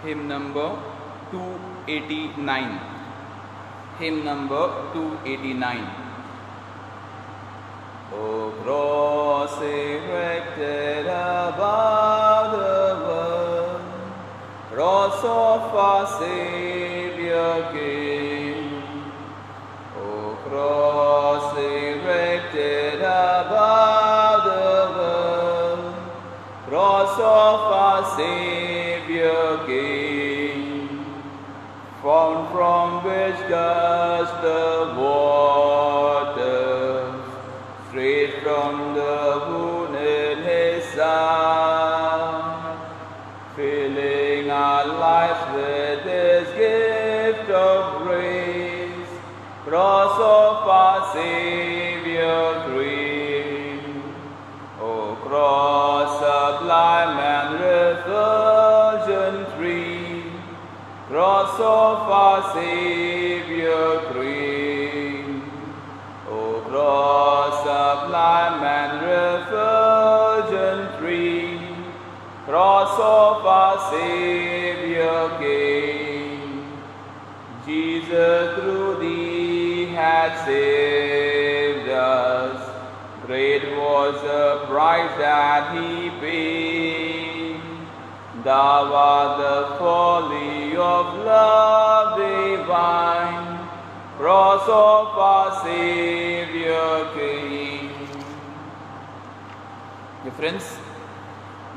Hymn number 289. Hymn number 289. O cross erected above the world, cross of our Savior King. O cross erected above the world, cross of our Savior King, found from which gush the waters, straight from the wound in His side, filling our lives with His gift of grace, cross of our Savior King. O cross sublime and refulgent tree, cross of our Savior King. O cross sublime and refulgent tree, cross of our Savior King. Jesus, through Thee had saved us, great was the price that He paid. Thou art the folly of love divine, cross of our Savior King. Dear friends,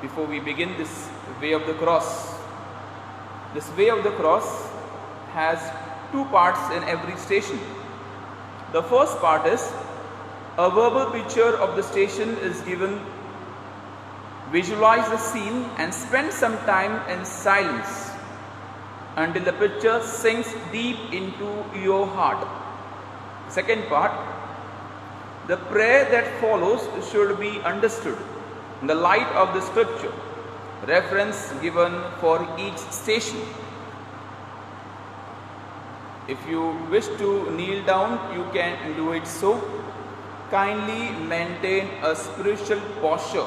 before we begin this way of the cross has two parts in every station. The first part is a verbal picture of the station is given. Visualize the scene and spend some time in silence until the picture sinks deep into your heart. Second part, the prayer that follows should be understood in the light of the scripture, reference given for each station. If you wish to kneel down, you can do it so. Kindly maintain a spiritual posture.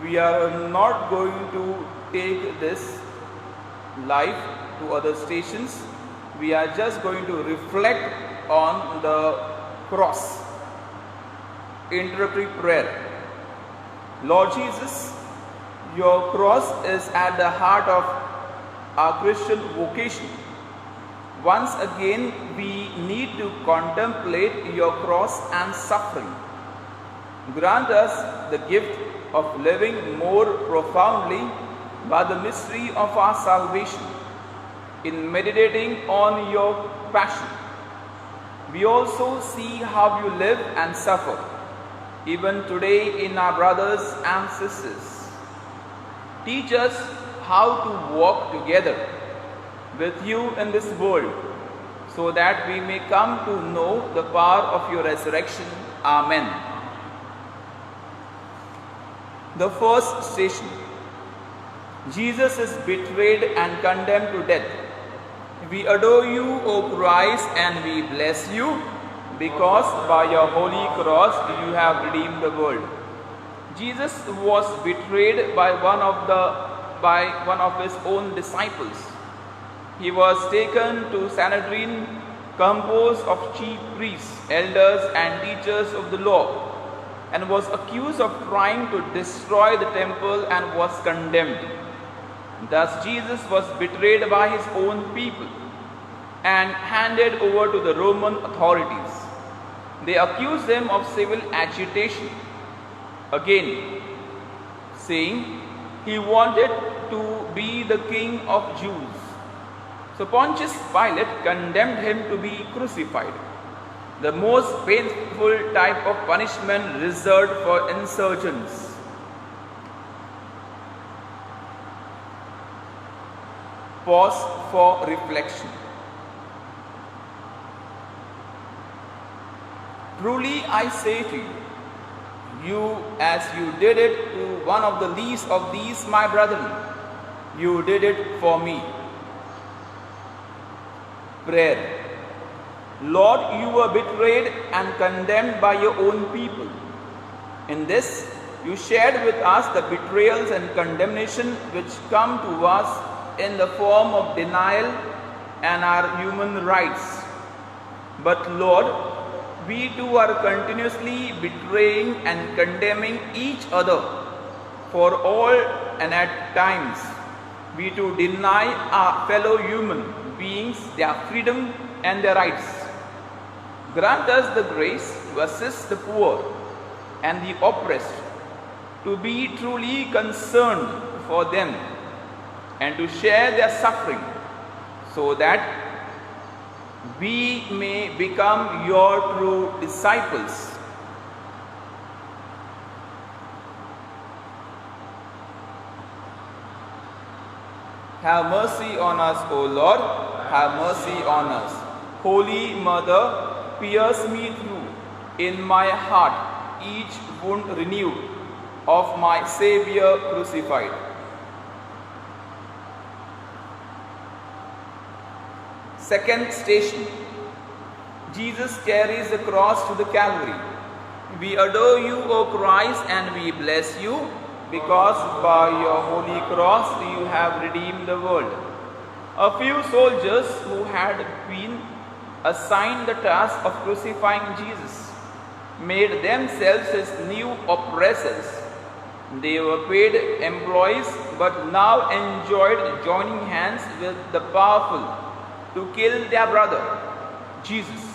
We are not going to take this live to other stations. We are just going to reflect on the cross. Introductory prayer. Lord Jesus, your cross is at the heart of our Christian vocation. Once again, we need to contemplate your cross and suffering. Grant us the gift of living more profoundly by the mystery of our salvation. In meditating on your passion, we also see how you live and suffer, even today in our brothers and sisters. Teach us how to walk together with you in this world, so that we may come to know the power of your resurrection. Amen. The first station. Jesus is betrayed and condemned to death. We adore you, O Christ, and we bless you, because by your holy cross you have redeemed the world. Jesus was betrayed by one of his own disciples. He was taken to Sanhedrin, composed of chief priests, elders, and teachers of the law, and was accused of trying to destroy the temple and was condemned. Thus Jesus was betrayed by his own people and handed over to the Roman authorities. They accused him of civil agitation, again saying he wanted to be the king of Jews. So Pontius Pilate condemned him to be crucified, the most painful type of punishment reserved for insurgents. Pause for reflection. Truly I say to you, as you did it to one of the least of these my brethren, you did it for me. Prayer. Lord, you were betrayed and condemned by your own people. In this, you shared with us the betrayals and condemnation which come to us in the form of denial and our human rights. But Lord, we too are continuously betraying and condemning each other for all, and at times we too deny our fellow human beings their freedom and their rights. Grant us the grace to assist the poor and the oppressed, to be truly concerned for them and to share their suffering, so that we may become your true disciples. Have mercy on us, O Lord, have mercy on us. Holy Mother, pierce me through in my heart each wound renewed of my Saviour crucified. Second station, Jesus carries the cross to the Calvary. We adore you, O Christ, and we bless you, because by your holy cross you have redeemed the world. A few soldiers who had been assigned the task of crucifying Jesus made themselves his new oppressors. They were paid employees, but now enjoyed joining hands with the powerful to kill their brother, Jesus.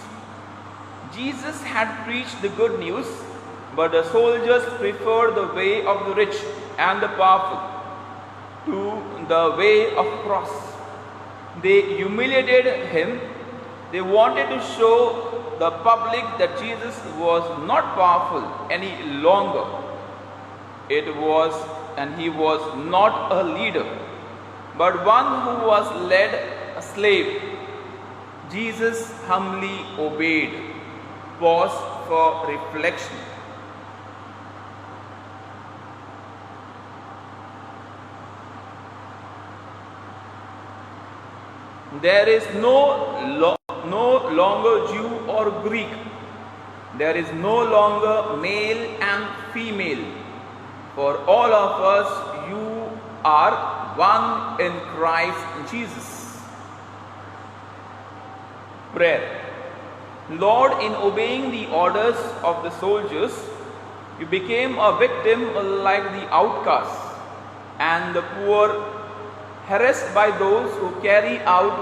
Jesus had preached the good news, but the soldiers preferred the way of the rich and the powerful to the way of cross. They humiliated him. They wanted to show the public that Jesus was not powerful any longer. He was not a leader, but one who was led a slave. Jesus humbly obeyed. Pause for reflection. There is no longer Jew or Greek. There is no longer male and female. For all of us, you are one in Christ Jesus. Prayer. Lord, in obeying the orders of the soldiers, you became a victim like the outcasts and the poor, harassed by those who carry out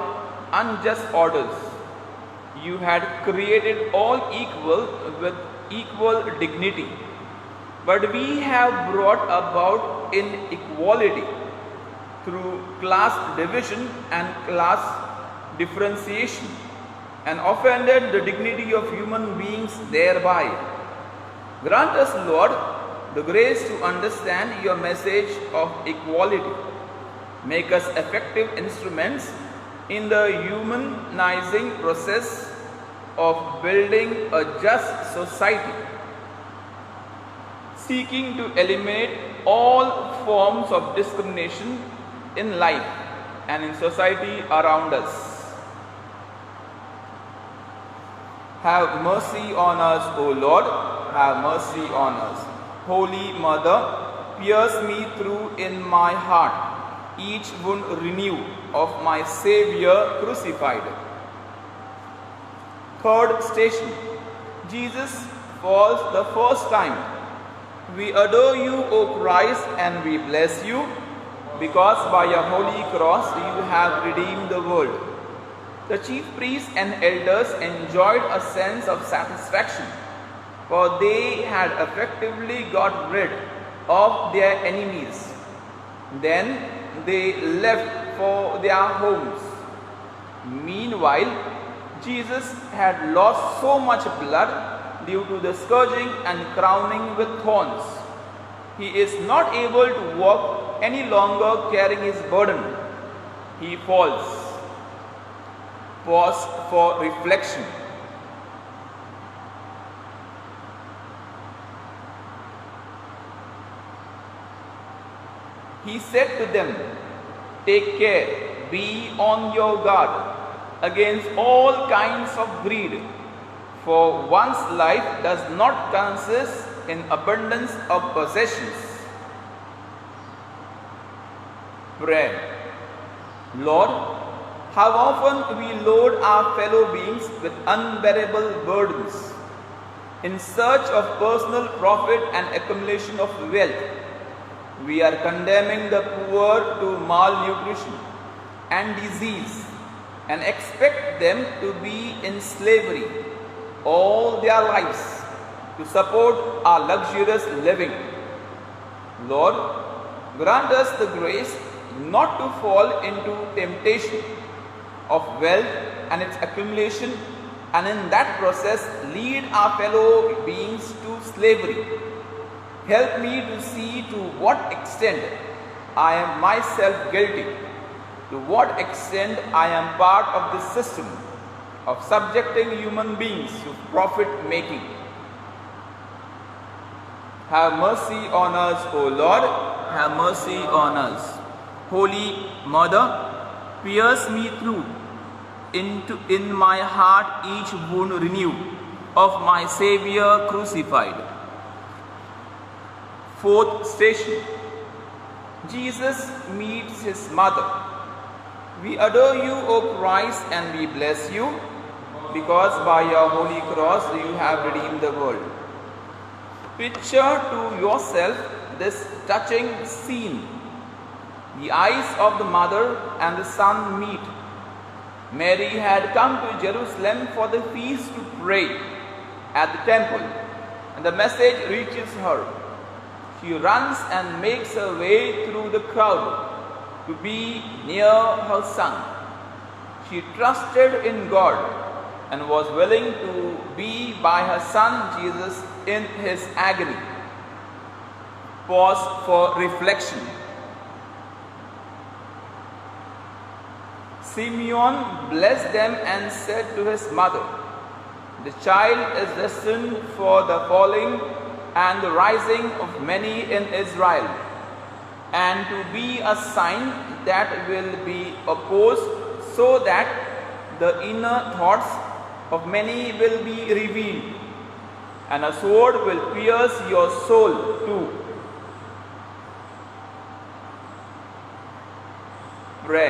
unjust orders. You had created all equal with equal dignity, but we have brought about inequality through class division and class differentiation, and offended the dignity of human beings thereby. Grant us, Lord, the grace to understand your message of equality. Make us effective instruments in the humanizing process of building a just society, seeking to eliminate all forms of discrimination in life and in society around us. Have mercy on us, O Lord, have mercy on us. Holy Mother, pierce me through in my heart each wound renewed of my Saviour crucified. Third station, Jesus falls the first time. We adore you, O Christ, and we bless you, because by your holy cross you have redeemed the world. The chief priests and elders enjoyed a sense of satisfaction, for they had effectively got rid of their enemies. Then they left for their homes. Meanwhile, Jesus had lost so much blood due to the scourging and crowning with thorns. He is not able to walk any longer carrying his burden. He falls. Pause for reflection. He said to them, "Take care, be on your guard against all kinds of greed, for one's life does not consist in abundance of possessions." Prayer. Lord, how often we load our fellow beings with unbearable burdens in search of personal profit and accumulation of wealth. We are condemning the poor to malnutrition and disease and expect them to be in slavery all their lives to support our luxurious living. Lord, grant us the grace not to fall into temptation of wealth and its accumulation, and in that process lead our fellow beings to slavery. Help me to see to what extent I am myself guilty, to what extent I am part of this system of subjecting human beings to profit making. Have mercy on us, O Lord, have mercy on us. Holy Mother, pierce me through, in my heart each wound renew of my Saviour crucified. Fourth station, Jesus meets his mother. We adore you, O Christ, and we bless you, because by your holy cross you have redeemed the world. Picture to yourself this touching scene. The eyes of the mother and the son meet. Mary had come to Jerusalem for the feast to pray at the temple, and the message reaches her. She runs and makes her way through the crowd to be near her son. She trusted in God and was willing to be by her son Jesus in his agony. Pause for reflection. Simeon blessed them and said to his mother, "The child is destined for the falling and the rising of many in Israel, and to be a sign that will be opposed, so that the inner thoughts of many will be revealed, and a sword will pierce your soul too." Pray.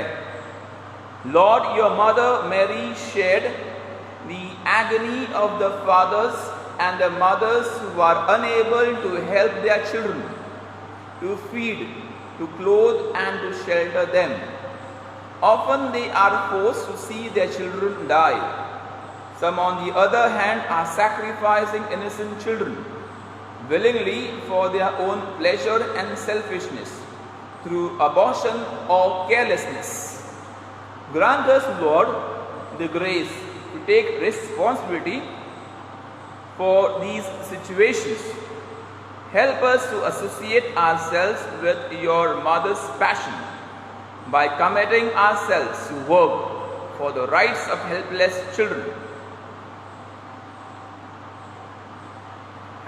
Lord, your mother Mary shared the agony of the fathers and the mothers who are unable to help their children, to feed, to clothe and to shelter them. Often they are forced to see their children die. Some, on the other hand, are sacrificing innocent children willingly for their own pleasure and selfishness through abortion or carelessness. Grant us, Lord, the grace to take responsibility for these situations. Help us to associate ourselves with your mother's passion by committing ourselves to work for the rights of helpless children.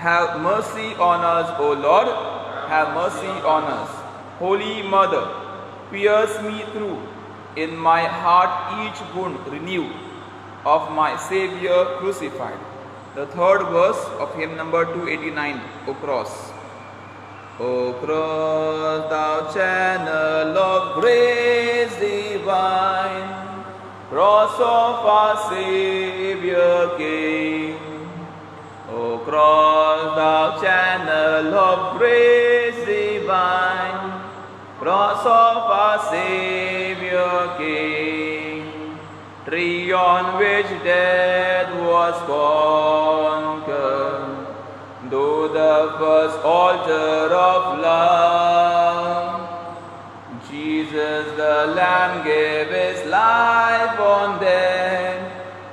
Have mercy on us, O Lord, have mercy on us. Holy Mother, pierce me through, in my heart each wound renew of my Saviour crucified. The third verse of hymn number 289, O Cross. O cross, thou channel of grace divine, cross of our Saviour King. O cross, thou channel of grace divine, cross of our Saviour King, tree on which death was conquered, though the first altar of love, Jesus the Lamb gave his life on there,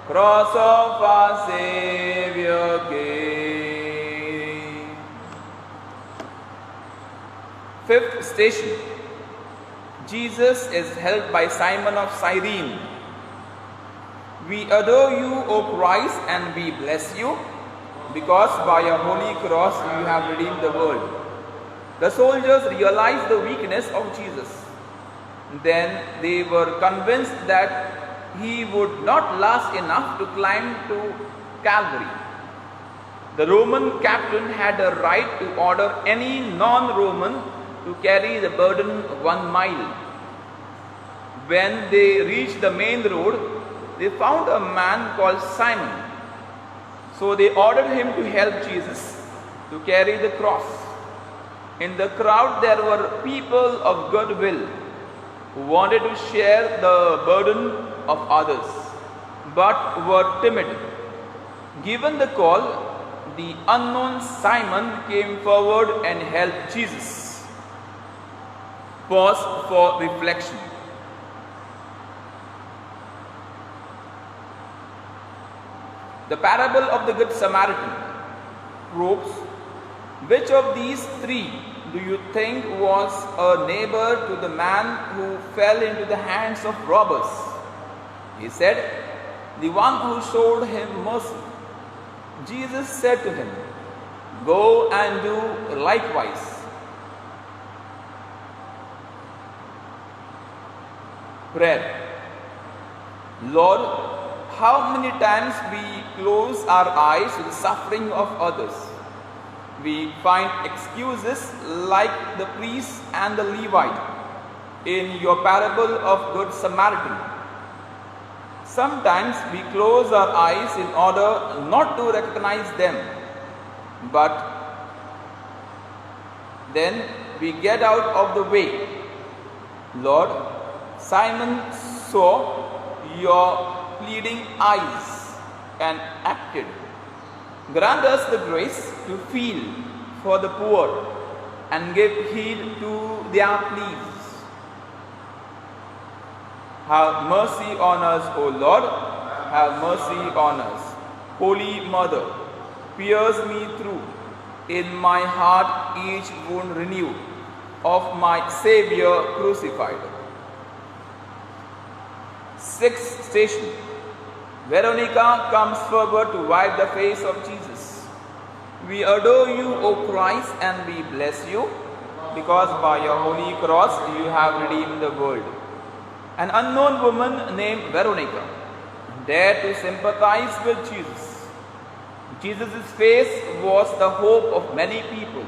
cross of our Saviour King. Fifth station, Jesus is helped by Simon of Cyrene. We adore you, O Christ, and we bless you, because by your holy cross you have redeemed the world. The soldiers realized the weakness of Jesus. Then they were convinced that he would not last enough to climb to Calvary. The Roman captain had a right to order any non-Roman to carry the burden 1 mile. When they reached the main road, they found a man called Simon. So they ordered him to help Jesus to carry the cross. In the crowd there were people of good will who wanted to share the burden of others, but were timid. Given the call, the unknown Simon came forward and helped Jesus. Pause for reflection. The parable of the Good Samaritan probes, which of these three do you think was a neighbor to the man who fell into the hands of robbers? He said, the one who showed him mercy. Jesus said to him, go and do likewise. Prayer. Lord, how many times we close our eyes to the suffering of others. We find excuses like the priest and the Levite in your parable of Good Samaritan. Sometimes we close our eyes in order not to recognize them, but then we get out of the way. Lord, Simon saw your pleading eyes and acted. Grant us the grace to feel for the poor and give heed to their pleas. Have mercy on us, O Lord, have mercy on us. Holy Mother, pierce me through, in my heart each wound renew, of my Saviour crucified. Sixth station. Veronica comes forward to wipe the face of Jesus. We adore you, O Christ, and we bless you, because by your holy cross you have redeemed the world. An unknown woman named Veronica dared to sympathize with Jesus. Jesus' face was the hope of many people.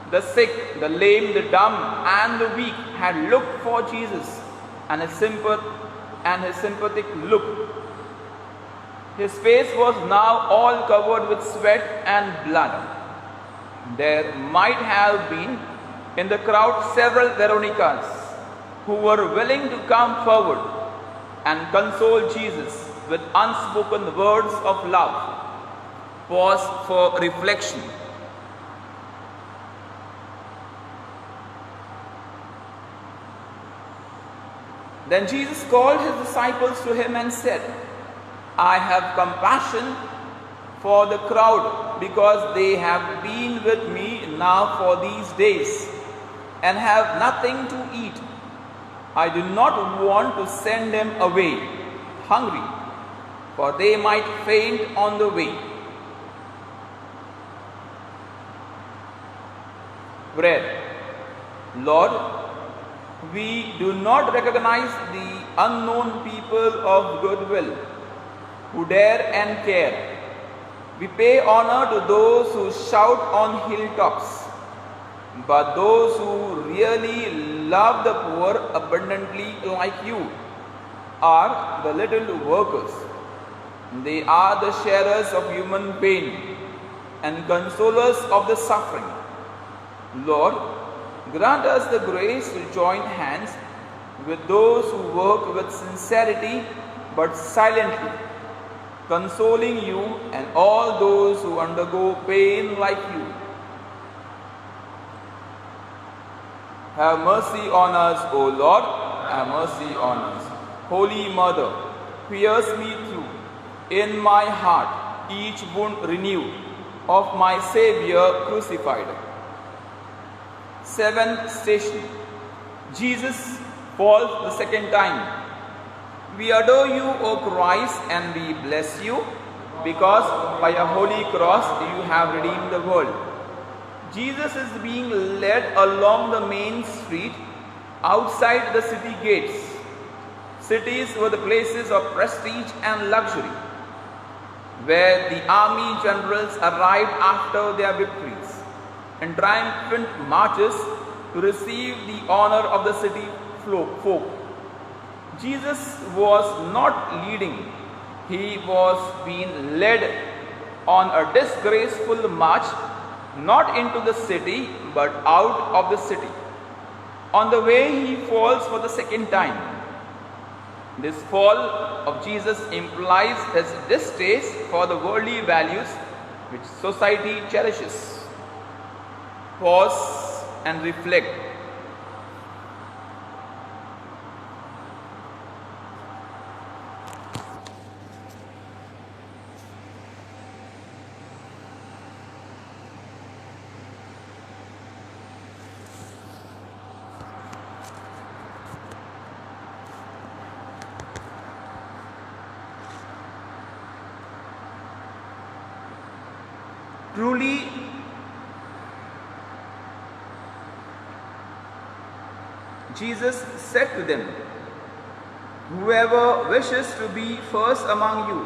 The sick, the lame, the dumb, and the weak had looked for Jesus and his sympathetic look. His face was now all covered with sweat and blood. There might have been in the crowd several Veronicas who were willing to come forward and console Jesus with unspoken words of love. Pause for reflection. Then Jesus called his disciples to him and said, I have compassion for the crowd because they have been with me now for these days and have nothing to eat. I do not want to send them away hungry, for they might faint on the way. Prayer. Lord, we do not recognize the unknown people of goodwill who dare and care. We pay honor to those who shout on hilltops, but those who really love the poor abundantly like you are the little workers. They are the sharers of human pain and consolers of the suffering. Lord, grant us the grace to join hands with those who work with sincerity but silently, consoling you and all those who undergo pain like you. Have mercy on us, O Lord, have mercy on us. Holy Mother, pierce me through, in my heart each wound renew, of my Saviour crucified. Seventh station. Jesus falls the second time. We adore you, O Christ, and we bless you, because by a holy cross you have redeemed the world. Jesus is being led along the main street outside the city gates. Cities were the places of prestige and luxury, where the army generals arrived after their victories and triumphant marches to receive the honor of the city folk. Jesus was not leading, he was being led on a disgraceful march, not into the city but out of the city. On the way, he falls for the second time. This fall of Jesus implies his distaste for the worldly values which society cherishes. Pause and reflect. Truly, Jesus said to them, "Whoever wishes to be first among you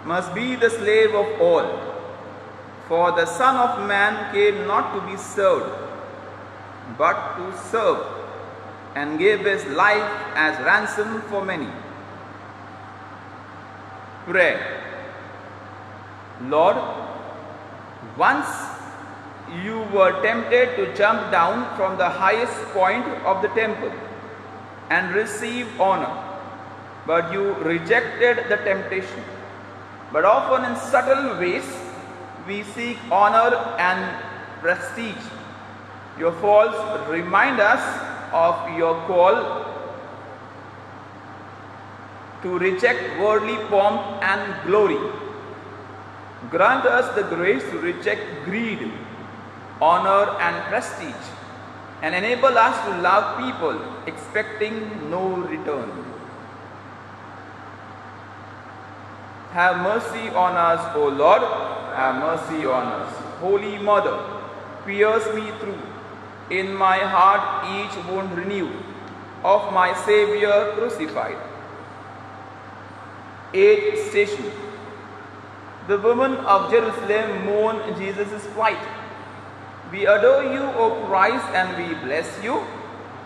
must be the slave of all. For the Son of Man came not to be served, but to serve, and give his life as ransom for many." Pray. Lord, once you were tempted to jump down from the highest point of the temple and receive honor, but you rejected the temptation. But often in subtle ways, we seek honor and prestige. Your falls remind us of your call to reject worldly pomp and glory. Grant us the grace to reject greed, honor and prestige, and enable us to love people expecting no return. Have mercy on us, O Lord, have mercy on us. Holy Mother, pierce me through. In my heart each wound renew of my Saviour crucified. 8th station. The women of Jerusalem mourn Jesus' plight. We adore you, O Christ, and we bless you,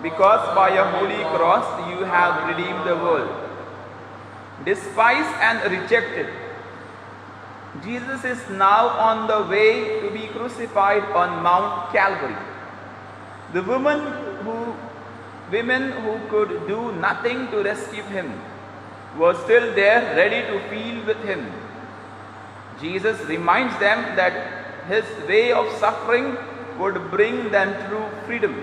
because by your holy cross you have redeemed the world. Despised and rejected, Jesus is now on the way to be crucified on Mount Calvary. The women who could do nothing to rescue him were still there, ready to feel with him. Jesus reminds them that his way of suffering would bring them true freedom.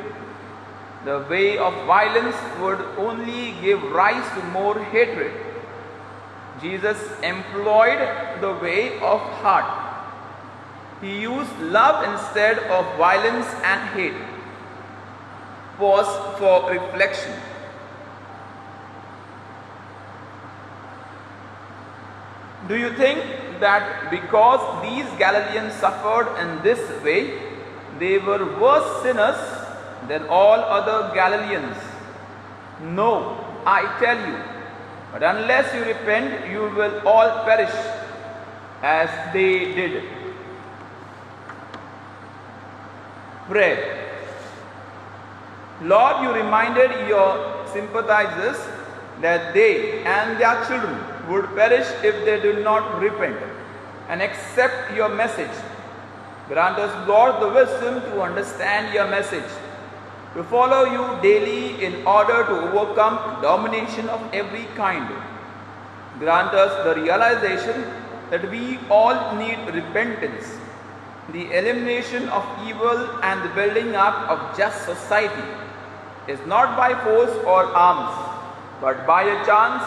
The way of violence would only give rise to more hatred. Jesus employed the way of heart. He used love instead of violence and hate. Pause for reflection. Do you think that because these Galileans suffered in this way, they were worse sinners than all other Galileans? No, I tell you. But unless you repent, you will all perish as they did. Pray. Lord, you reminded your sympathizers that they and their children would perish if they do not repent and accept your message. Grant us, Lord, the wisdom to understand your message, to follow you daily in order to overcome domination of every kind. Grant us the realization that we all need repentance, the elimination of evil and the building up of just society is not by force or arms, but by a chance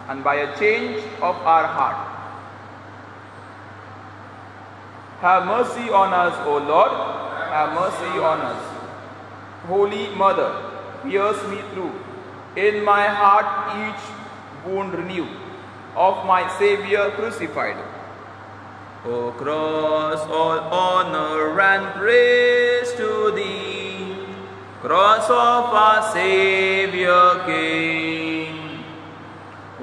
and by a change of our heart. Have mercy on us, O Lord, have mercy on us. Holy Mother, pierce me through. In my heart each wound renew of my Saviour crucified. O cross, all honor and praise to thee, cross of our Saviour King.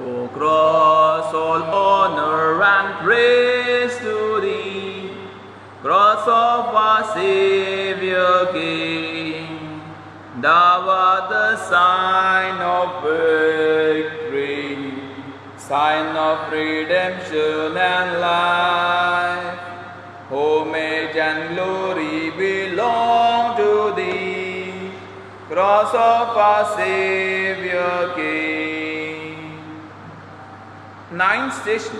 O cross, all honor and praise to thee, cross of our Saviour King. Thou art the sign of victory, sign of redemption and life. Homage and glory belong to thee, cross of our Savior King. Ninth station.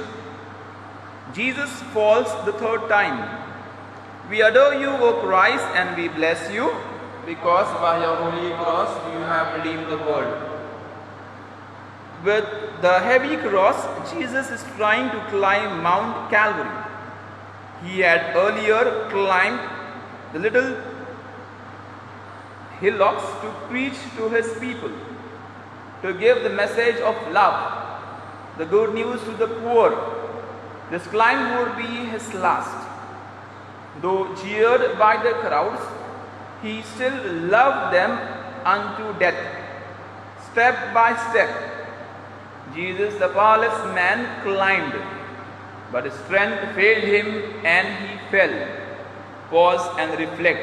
Jesus falls the third time. We adore you, O Christ, and we bless you, because by your holy cross you have redeemed the world. With the heavy cross, Jesus is trying to climb Mount Calvary. He had earlier climbed the little hillocks to preach to his people, to give the message of love, the good news to the poor. This climb would be his last. Though jeered by the crowds, he still loved them unto death. Step by step, Jesus, the powerless man, climbed, but his strength failed him and he fell. Pause and reflect.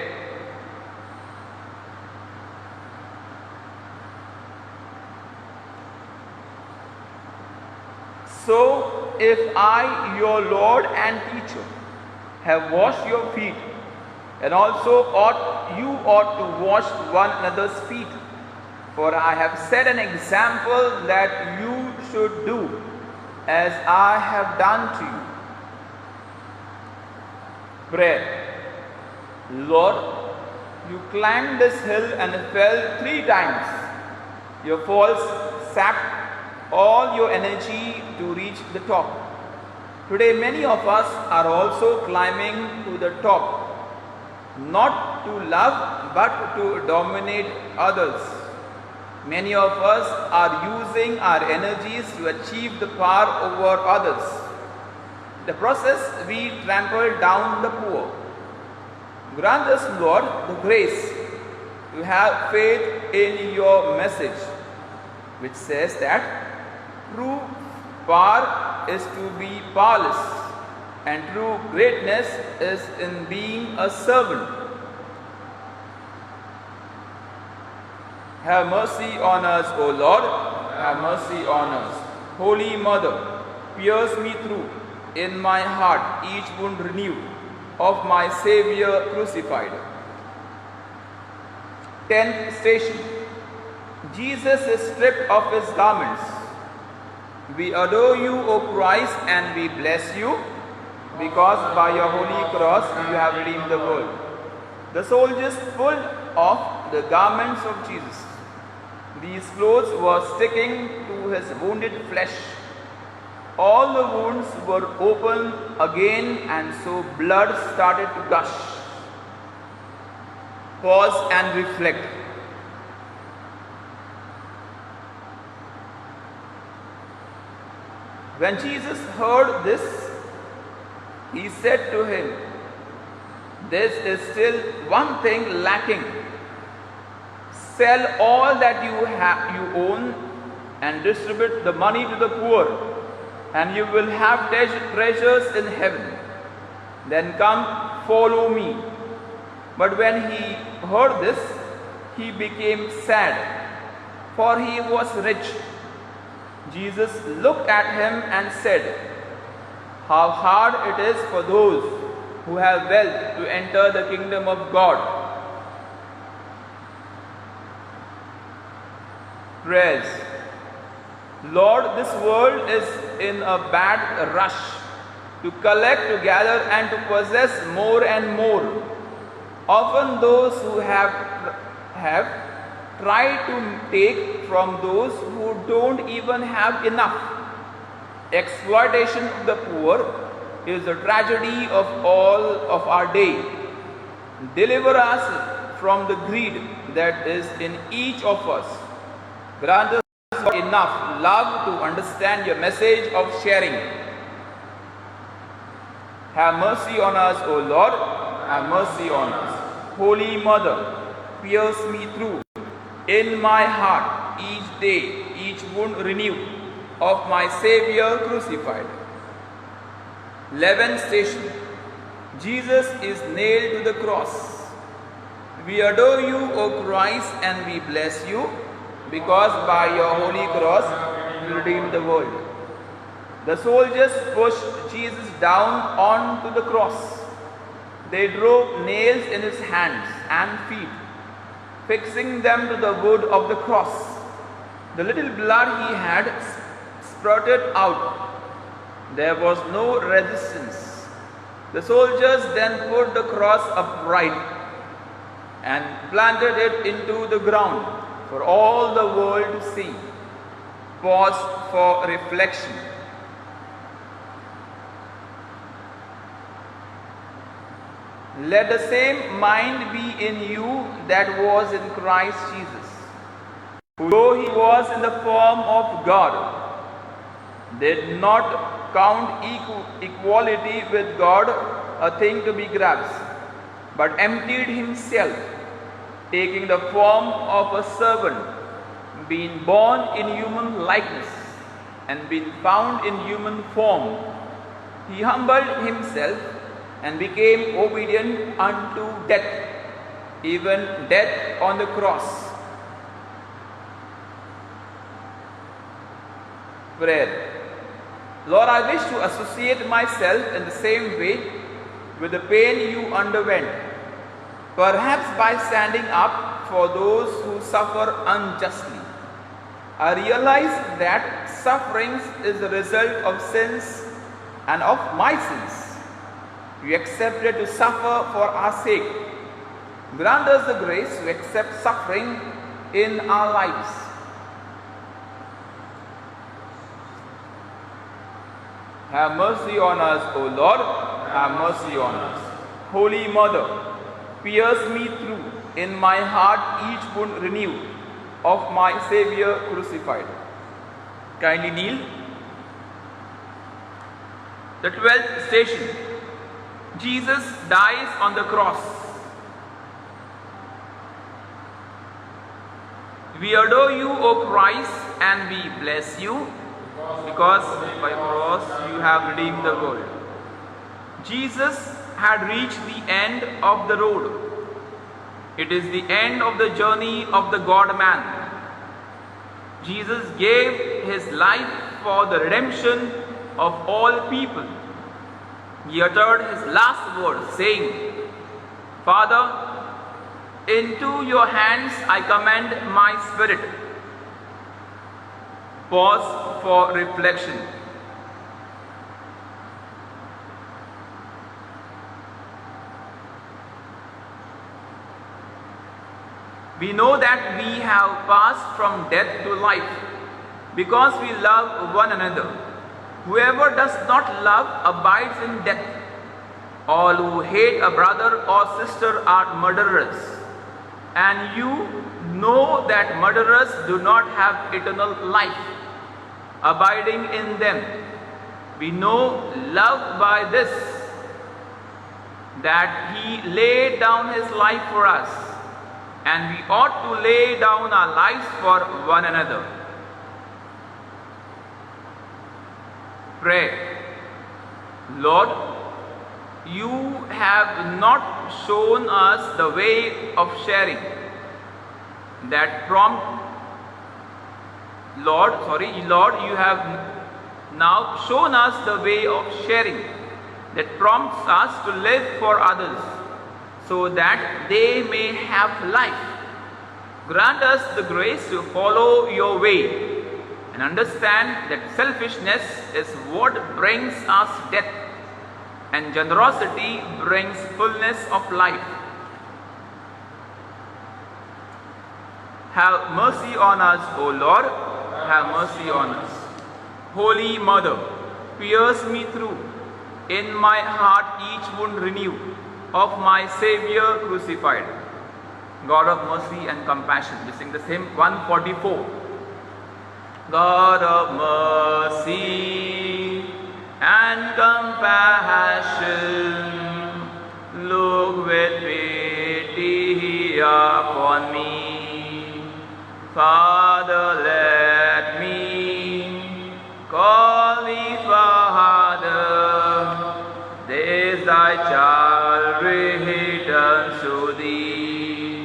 So, if I, your Lord and teacher, have washed your feet, and also you ought to wash one another's feet. For I have set an example that you should do as I have done to you. Prayer. Lord, you climbed this hill and fell 3 times. Your falls sapped all your energy to reach the top. Today many of us are also climbing to the top, not to love but to dominate others. Many of us are using our energies to achieve the power over others. In the process, we trample down the poor. Grant us, Lord, the grace to have faith in your message, which says that true power is to be powerless, and true greatness is in being a servant. Have mercy on us, O Lord, have mercy on us. Holy Mother, pierce me through, in my heart each wound renewed, of my Saviour crucified. 10th station. Jesus is stripped of his garments. We adore you, O Christ, and we bless you, because by your holy cross you have redeemed the world. The soldiers pulled off the garments of Jesus. These clothes were sticking to his wounded flesh. All the wounds were open again, and so blood started to gush. Pause and reflect. When Jesus heard this, he said to him, "There is still one thing lacking. Sell all that you own and distribute the money to the poor, and you will have treasures in heaven. Then come, follow me." But when he heard this, he became sad, for he was rich. Jesus looked at him and said, "How hard it is for those who have wealth to enter the kingdom of God." Prayers. Lord, this world is in a bad rush to collect, to gather, and to possess more and more. Often those who have tried to take from those who don't even have enough. Exploitation of the poor is the tragedy of all of our day. Deliver us from the greed that is in each of us. Grant us enough love to understand your message of sharing. Have mercy on us, O Lord, have mercy on us. Holy Mother, pierce me through, in my heart each day, each wound renewed, of my Saviour crucified. 11th station. Jesus is nailed to the cross. We adore you, O Christ, and we bless you, because by your holy cross you redeemed the world. The soldiers pushed Jesus down onto the cross. They drove nails in his hands and feet, fixing them to the wood of the cross. The little blood he had spurted out. There was no resistance. The soldiers then put the cross upright and planted it into the ground for all the world to see. Pause for reflection. Let the same mind be in you that was in Christ Jesus, who, though he was in the form of God, did not count equality with God a thing to be grasped, but emptied himself, taking the form of a servant, being born in human likeness, and being found in human form. He humbled himself and became obedient unto death, even death on the cross. Prayer. Lord, I wish to associate myself in the same way with the pain you underwent, perhaps by standing up for those who suffer unjustly. I realize that suffering is the result of sins and of my sins. You accepted to suffer for our sake. Grant us the grace to accept suffering in our lives. Have mercy on us, O Lord, have mercy on us. Holy Mother, pierce me through, in my heart each wound renewed, of my Saviour crucified. Kindly kneel. The 12th station. Jesus dies on the cross. We adore you, O Christ, and we bless you, because by your cross you have redeemed the world. Jesus had reached the end of the road. It is the end of the journey of the God-man. Jesus gave his life for the redemption of all people. He uttered his last words, saying, Father, into your hands I commend my spirit. Pause for reflection. We know that we have passed from death to life because we love one another. Whoever does not love abides in death. All who hate a brother or sister are murderers. And you know that murderers do not have eternal life abiding in them. We know love by this, that he laid down his life for us, and we ought to lay down our lives for one another. Pray. Lord, you have not shown us the way of sharing that Lord, you have now shown us the way of sharing that prompts us to live for others so that they may have life. Grant us the grace to follow your way and understand that selfishness is what brings us death and generosity brings fullness of life. Have mercy on us, O Lord, have mercy on us. Holy Mother, pierce me through, in my heart each wound renew, of my Saviour crucified. God of mercy and compassion. We sing the hymn 144. God of mercy and compassion, look with pity upon me. Father, let me call thee Father, this thy child returns to thee.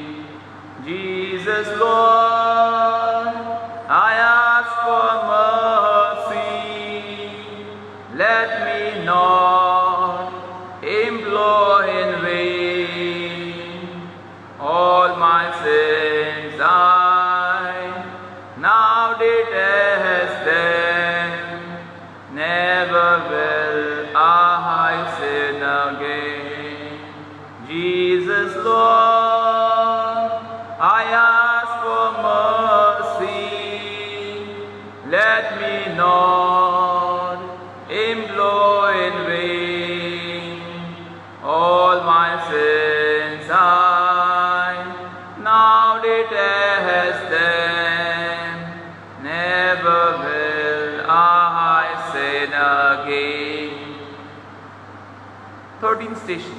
13th station.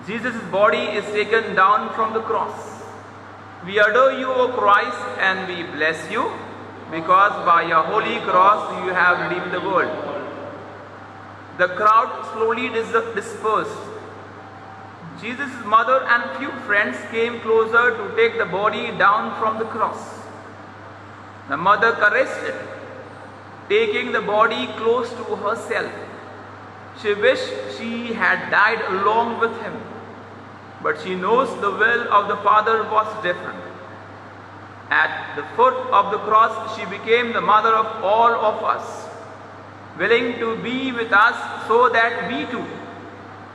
Jesus' body is taken down from the cross. We adore you, O Christ, and we bless you, because by your holy cross you have redeemed the world. The crowd slowly dispersed. Jesus' mother and few friends came closer to take the body down from the cross. The mother caressed it, taking the body close to herself. She wished she had died along with him, but she knows the will of the Father was different. At the foot of the cross, she became the mother of all of us, willing to be with us so that we too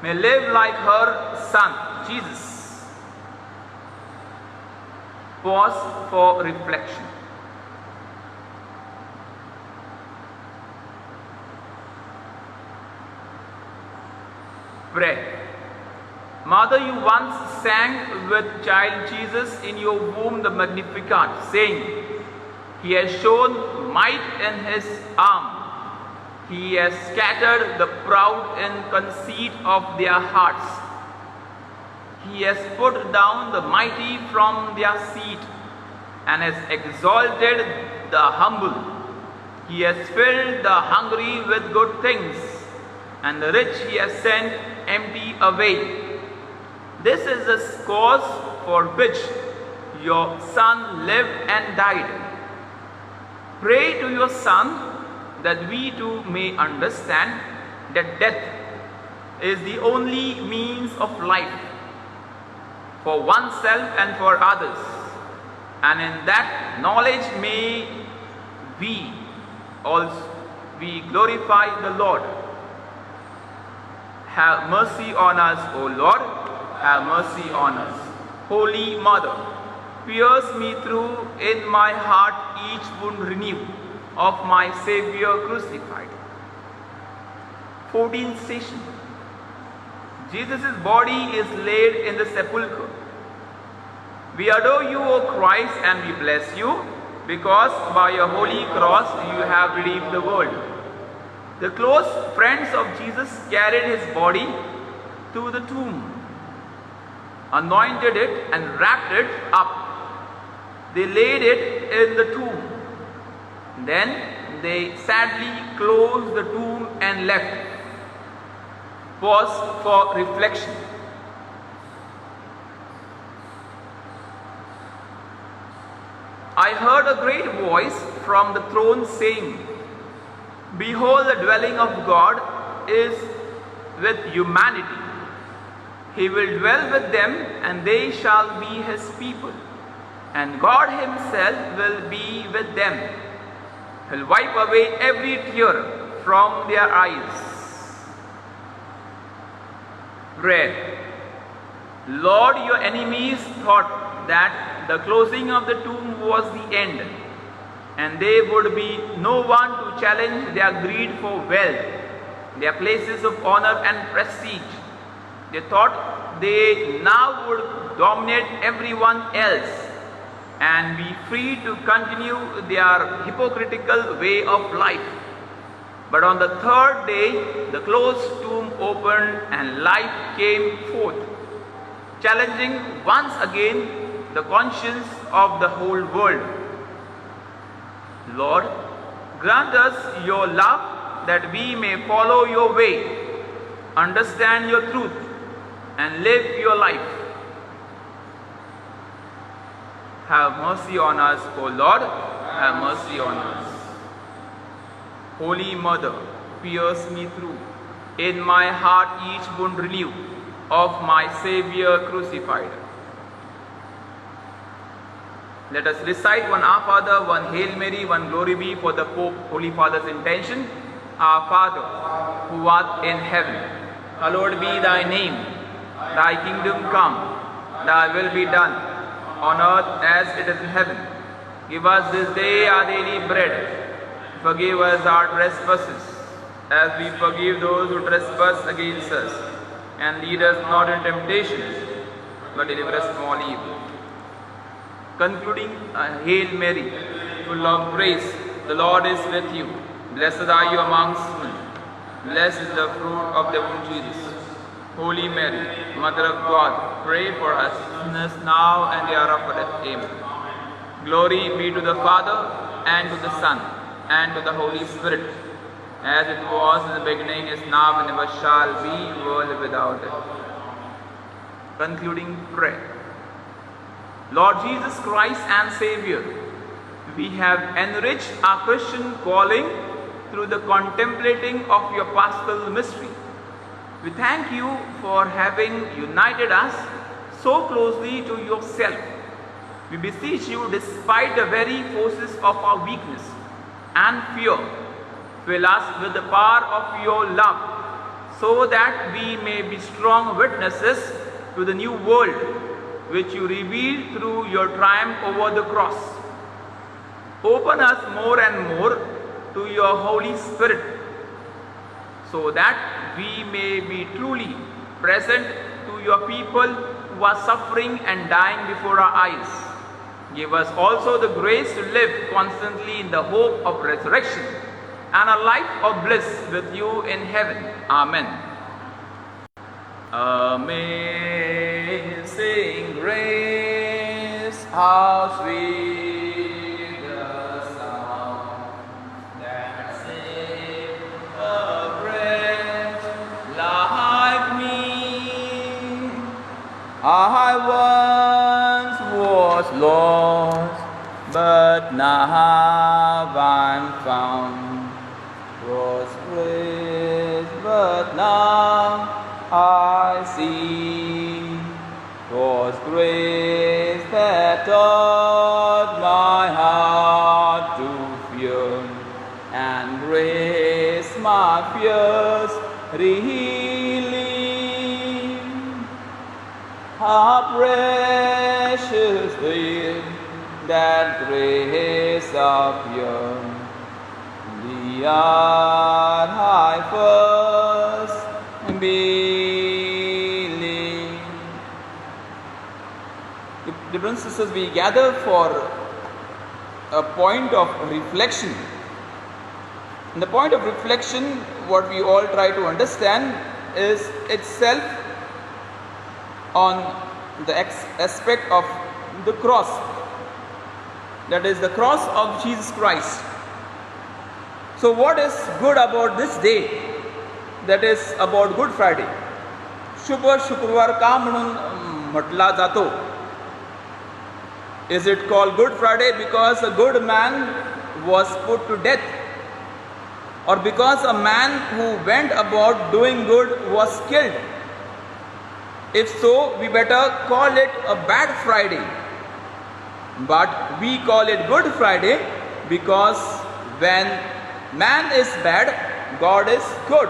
may live like her Son, Jesus. Pause for reflection. Pray. Mother, you once sang with child Jesus in your womb the Magnificat, saying, He has shown might in His arm. He has scattered the proud in conceit of their hearts. He has put down the mighty from their seat and has exalted the humble. He has filled the hungry with good things, and the rich He has sent empty away. This is the cause for which your Son lived and died. Pray to your Son that we too may understand that death is the only means of life for oneself and for others, and in that knowledge may we glorify the Lord. Have mercy on us, O Lord. Have mercy on us. Holy Mother, pierce me through in my heart each wound renew of my Savior crucified. 14th station. Jesus' body is laid in the sepulchre. We adore you, O Christ, and we bless you, because by your holy cross you have redeemed the world. The close friends of Jesus carried his body to the tomb, anointed it and wrapped it up. They laid it in the tomb. Then they sadly closed the tomb and left. Pause for reflection. I heard a great voice from the throne saying, Behold, the dwelling of God is with humanity. He will dwell with them, and they shall be His people. And God Himself will be with them. He'll wipe away every tear from their eyes. Prayer. Lord, your enemies thought that the closing of the tomb was the end, and there would be no one to challenge their greed for wealth, their places of honor and prestige. They thought they now would dominate everyone else and be free to continue their hypocritical way of life. But on the third day, the closed tomb opened and life came forth, challenging once again the conscience of the whole world. Lord, grant us your love that we may follow your way, understand your truth, and live your life. Have mercy on us, O Lord, have mercy on us. Holy Mother, pierce me through, in my heart each wound renew of my Savior crucified. Let us recite one Our Father, one Hail Mary, one Glory be for the Pope, Holy Father's intention. Our Father, who art in heaven, hallowed be thy name. Thy kingdom come, thy will be done, on earth as it is in heaven. Give us this day our daily bread. Forgive us our trespasses, as we forgive those who trespass against us. And lead us not into temptation, but deliver us from all evil. Concluding, Hail Mary, full of grace, the Lord is with you. Blessed are you amongst women. Blessed is the fruit of the womb, Jesus. Holy Mary, Mother of God, pray for us sinners now and the hour of our death. Amen. Glory be to the Father, and to the Son, and to the Holy Spirit, as it was in the beginning, is now, and ever shall be, world without end. Concluding prayer. Lord Jesus Christ and Savior, we have enriched our Christian calling through the contemplating of your paschal mystery. We thank you for having united us so closely to yourself. We beseech you, despite the very forces of our weakness and fear, fill us with the power of your love, so that we may be strong witnesses to the new world which you revealed through your triumph over the cross. Open us more and more to your Holy Spirit, so that we may be truly present to your people who are suffering and dying before our eyes. Give us also the grace to live constantly in the hope of resurrection and a life of bliss with you in heaven. Amen. Amazing grace, how sweet the sound that saved a wretch like me. I once was lost, but now I'm found. Was grace, but now I see. 'Twas grace that taught my heart to fear, and grace my fears relieved. How precious is that grace appeared the hour I first believed. Dear brothers and sisters, we gather for a point of reflection. And the point of reflection, what we all try to understand, is itself on the aspect of the cross. That is the cross of Jesus Christ. So what is good about this day? That is about Good Friday. शुभ शुक्रवार का म्हणून म्हटला जातो. Is it called Good Friday because a good man was put to death, or because a man who went about doing good was killed? If so, we better call it a bad Friday. But we call it Good Friday because when man is bad, God is good.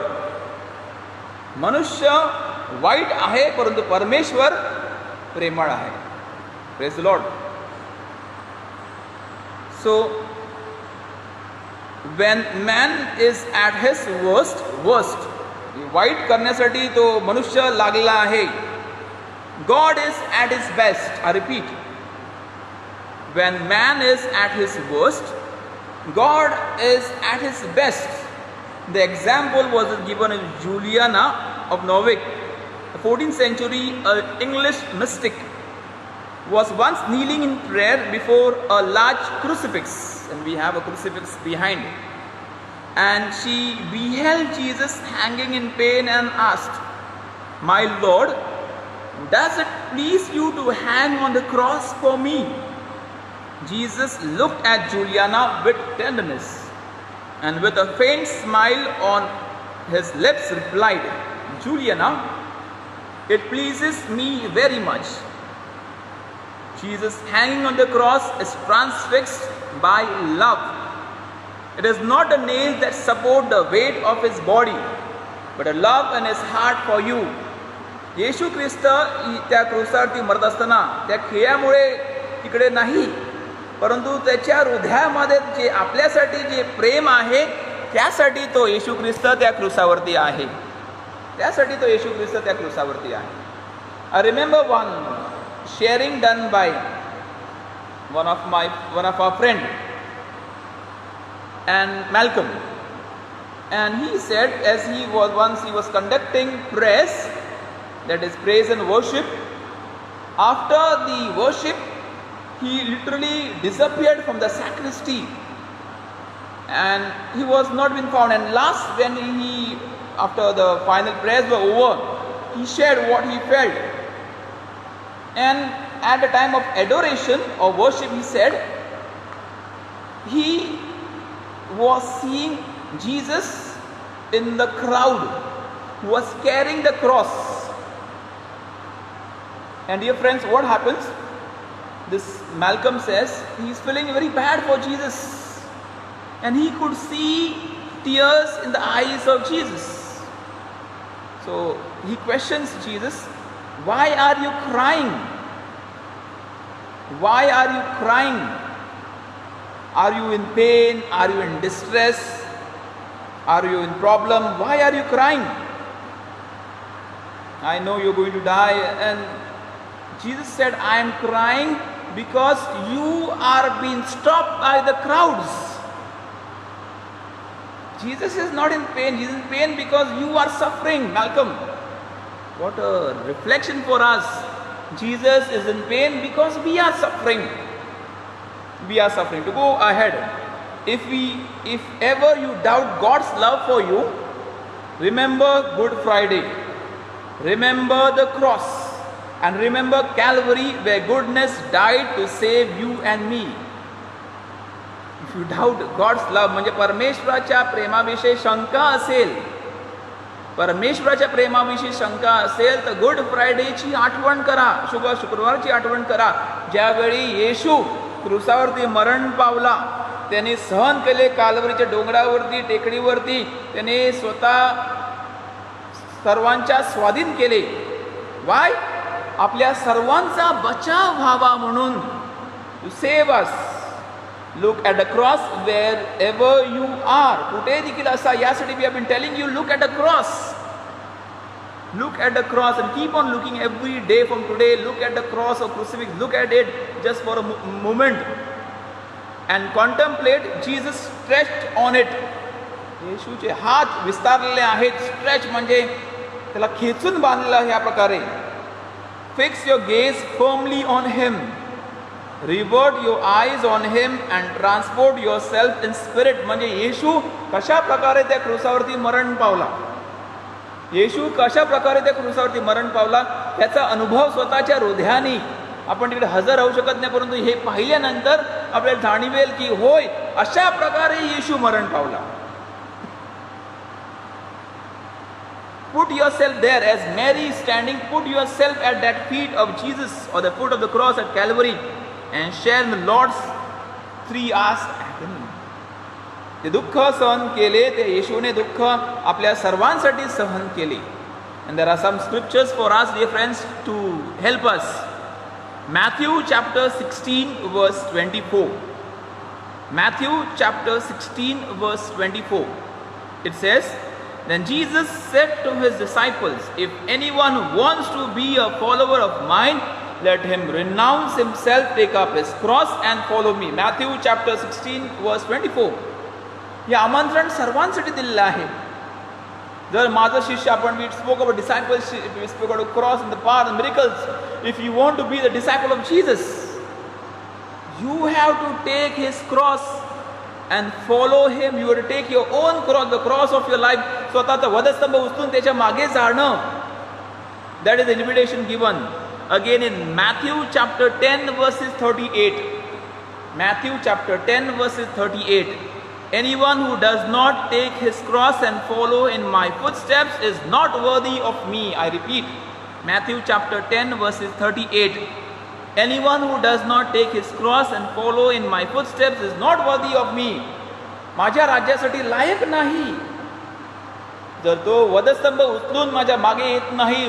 मनुष्य white आहे, परंतु परमेश्वर प्रेमळ आहे. Praise the Lord. So when man is at his worst, white करण्यासाठी तो मनुष्य लागला आहे. God is at his best. I repeat, when man is at his worst, God is at his best. The example was given in Juliana of Norwich, a 14th century English mystic, was once kneeling in prayer before a large crucifix, and we have a crucifix behind it. And she beheld Jesus hanging in pain and asked, "My Lord, does it please you to hang on the cross for me?" Jesus looked at Juliana with tenderness, and with a faint smile on his lips replied, "Juliana, it pleases me very much." Jesus hanging on the cross is transfixed by love. It is not the nails that support the weight of his body, but a love in his heart for you. येशू ख्रिस्त त्या क्रूसावरती मरत असताना त्या खिळ्यामुळे तिकडे नाही, परंतु त्याच्या हृदयामध्ये जे आपल्यासाठी जे प्रेम आहे, त्यासाठी तो येशू ख्रिस्त त्या क्रूसावरती आहे. त्यासाठी तो येशू ख्रिस्त त्या क्रूसावरती आहे. I remember one sharing done by one of our friend and Malcolm. And he said, as he was conducting praise, that is praise and worship, after the worship, he literally disappeared from the sacristy, and he was not been found. And last, when he, after the final prayers were over, he shared what he felt. And at the time of adoration or worship, he said, he was seeing Jesus in the crowd who was carrying the cross. And dear friends, what happens? This Malcolm says he is feeling very bad for Jesus, and he could see tears in the eyes of Jesus. So he questions Jesus, why are you crying? Why are you crying? Are you in pain? Are you in distress? Are you in problem? Why are you crying? I know you're going to die. And Jesus said, I am crying because you are being stopped by the crowds. Jesus is not in pain. He is in pain because you are suffering, Malcolm. What a reflection for us. Jesus is in pain because we are suffering. We are suffering. To go ahead, if ever you doubt God's love for you, remember Good Friday, remember the cross, and remember Calvary, where goodness died to save you and me. If you doubt God's love, म्हणजे परमेश्वराच्या प्रेमाविषयी शंका असेल, परमेश्वराच्या प्रेमाविषयी शंका असेल तर good फ्रायडेची आठवण करा, शुभ शुक्रवारची आठवण करा, ज्यावेळी येशू क्रूसावरती मरण पावला, त्याने सहन केले काल्वरीच्या डोंगरावरती, टेकडीवरती, त्याने स्वतः सर्वांच्या स्वाधीन केले. वाय? आपल्या सर्वांचा बचाव व्हावा म्हणून. To save us. Look at the cross wherever you are. कुठे देखील असा, यासाठी we have been telling you, look at the cross. Look at the cross and keep on looking every day from today. Look at the cross or crucifix. Look at it just for a moment and contemplate Jesus stretched on it. येशूचे हात विस्तारलेले आहेत. Stretch म्हणजे त्याला खेचून बांधलेलं आहे या प्रकारे. Fix your gaze firmly on him. Revert your eyes on him and transport yourself in spirit. म्हणजे येशू कशा प्रकारे त्या क्रूसावरती मरण पावला, येशू कशा प्रकारे त्या क्रूसावरती मरण पावला, त्याचा अनुभव स्वतःच्या हृदयाने आपण तिकडे हजर राहू शकत नाही, परंतु हे पाहिल्यानंतर आपल्याला जाणवेल की होय, अशा प्रकारे येशू मरण पावला. Put yourself there as Mary is standing. Put yourself at that feet of Jesus or the foot of the cross at Calvary and share in the Lord's 3 hours agony. ते दुःख सहन केले, ते येशूने दुःख आपल्या सर्वांसाठी सहन केले. And there are some scriptures for us, dear friends, to help us. Matthew chapter 16 verse 24. Matthew chapter 16 verse 24. It says, then Jesus said to his disciples, if anyone wants to be a follower of mine, let him renounce himself, take up his cross and follow me. Matthew chapter 16 verse 24. हे आमंत्रण सर्वांसाठी दिलेलं आहे. जर माझं शिष्य, आपण we spoke about discipleship, we spoke about cross and the power and miracles. If you want to be the disciple of Jesus, you have to take his cross and follow him. You have to take your own cross, the cross of your life. स्वतःचा वधस्तंभ उचलून त्याच्या मागे जाणं. That is the invitation given. Again in Matthew chapter 10 verses 38. Matthew chapter 10 verses 38. Anyone who does not take his cross and follow in my footsteps is not worthy of me. I repeat, Matthew chapter 10 verses 38. Anyone who does not take his cross and follow in my footsteps is not worthy of me. माझ्या राज्यासाठी लायक नाही. जर तो वधस्तंभ उचलून माझ्या मागे येत नाही,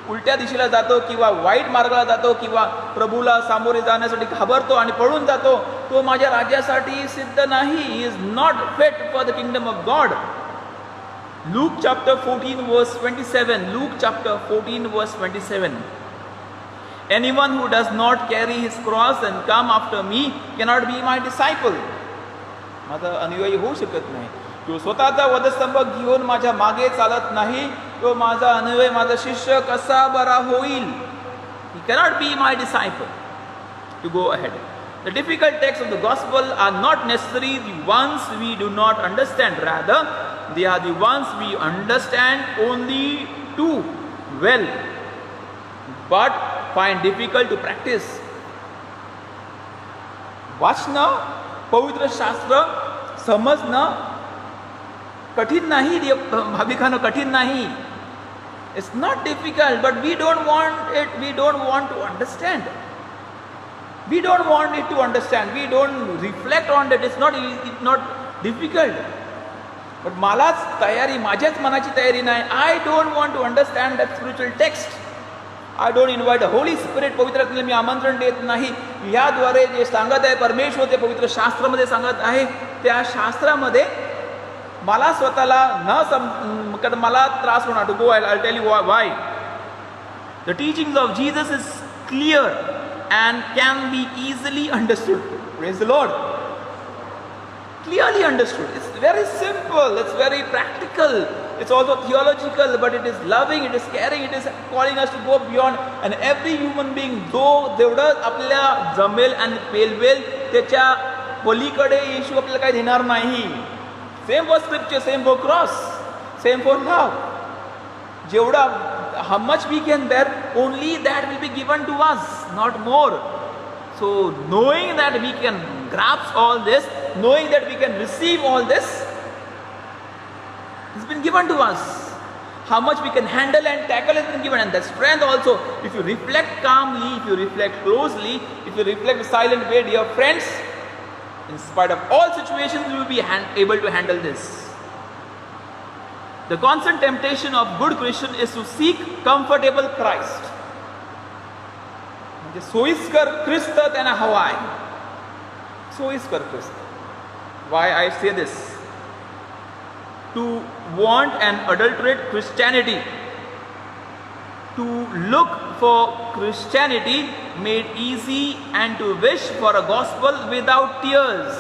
उलट्या दिशेला जातो किंवा वाईट मार्गाला जातो किंवा प्रभूला सामोरे जाण्यासाठी घाबरतो आणि पळून जातो, तो माझ्या राज्यासाठी सिद्ध नाही. He is not fit for the kingdom of God. Luke chapter 14 verse 27. Luke chapter 14 verse 27. Anyone who does not carry his cross and come after me cannot be my disciple. माझा अनुयायी होऊ शकत नाही. तो स्वतःचा वधस्तंभ घेऊन माझ्या मागे चालत नाही, तो माझा अनुयायी, माझा शिष्य कसा बरा होईल? He cannot be my disciple. To go ahead. The difficult texts of the gospel are not necessarily the ones we do not understand. Rather, they are the ones we understand only too well, but find difficult to practice. वाचणं पवित्र शास्त्र समजणं कठीण नाही, भाविकांनो कठीण नाही. It's not difficult, but we don't want it. We don't want to understand. We don't want it to understand. We don't reflect on it. It's not difficult. But malaच तयारी, माझ्याच मनाची तयारी नाही. I don't want to understand that spiritual text. I don't invite the Holy Spirit. पवित्र आत्म्याला मी आमंत्रण देत नाही. याद्वारे जे सांगत आहे परमेश्वर, ते पवित्र शास्त्रामध्ये सांगत आहे, त्या शास्त्रामध्ये मला स्वतःला न मला त्रास होणार. To go, I'll tell you why. The teachings of Jesus is clear and can be easily understood. Praise the Lord. Clearly understood. It's very simple. It's very practical. It's also theological, but it is loving, it is caring, it is calling us to go beyond. And every human being, though जेवढं आपल्या जमेल आणि पेलवेल त्याच्या पलीकडे येशू आपल्याला काही देणार नाही. Same for scripture, same for cross, same for love. जेवढा how much we can bear, only that will be given to us, not more. So knowing that we can grasp all this, knowing that we can receive all this, it's been given to us. How much we can handle and tackle has been given, and that strength also, if you reflect calmly, if you reflect closely, if you reflect the silent way, dear friends, in spite of all situations, you will be able to handle this. The constant temptation of good Christian is to seek comfortable Christ. म्हणजे सोयीस्कर ख्रिस्त त्यांना हवा आहे. सोयीस्कर ख्रिस्त. Why I say this? To want an adulterate Christianity, to look for Christianity made easy, and to wish for a gospel without tears.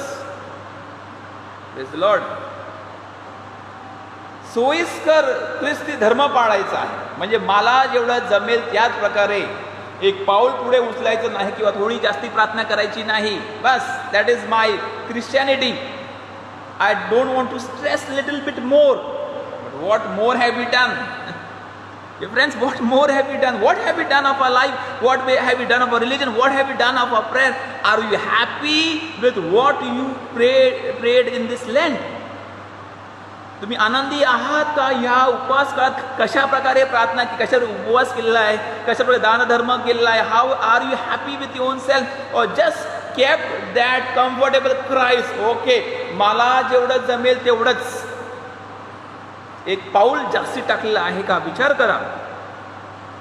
Praise the Lord. सोयीस्कर ख्रिस्ती धर्म पाळायचा आहे, म्हणजे मला जेवढं जमेल त्याच प्रकारे एक पाऊल पुढे उचलायचं नाही किंवा थोडी जास्ती प्रार्थना करायची नाही. बस, that is my Christianity. I don't want to stress little bit more. But what more have we done? Friends, what more have we done? What have we done of our life? What have we done of our religion? What have we done of our prayer? Are you happy with what you prayed in this Lent? तुम्ही आनंदी आहात का? या उपवास काळात कशा प्रकारे प्रार्थना की, कशा उपवास केलेला आहे, कशा प्रकारे दानधर्म केलेला आहे? How are you happy with your own self, और just kept that comfortable Christ? Okay, मला जेवढं जमेल तेवढंच. एक पाऊल जास्ती टाकलेलं आहे का? विचार करा.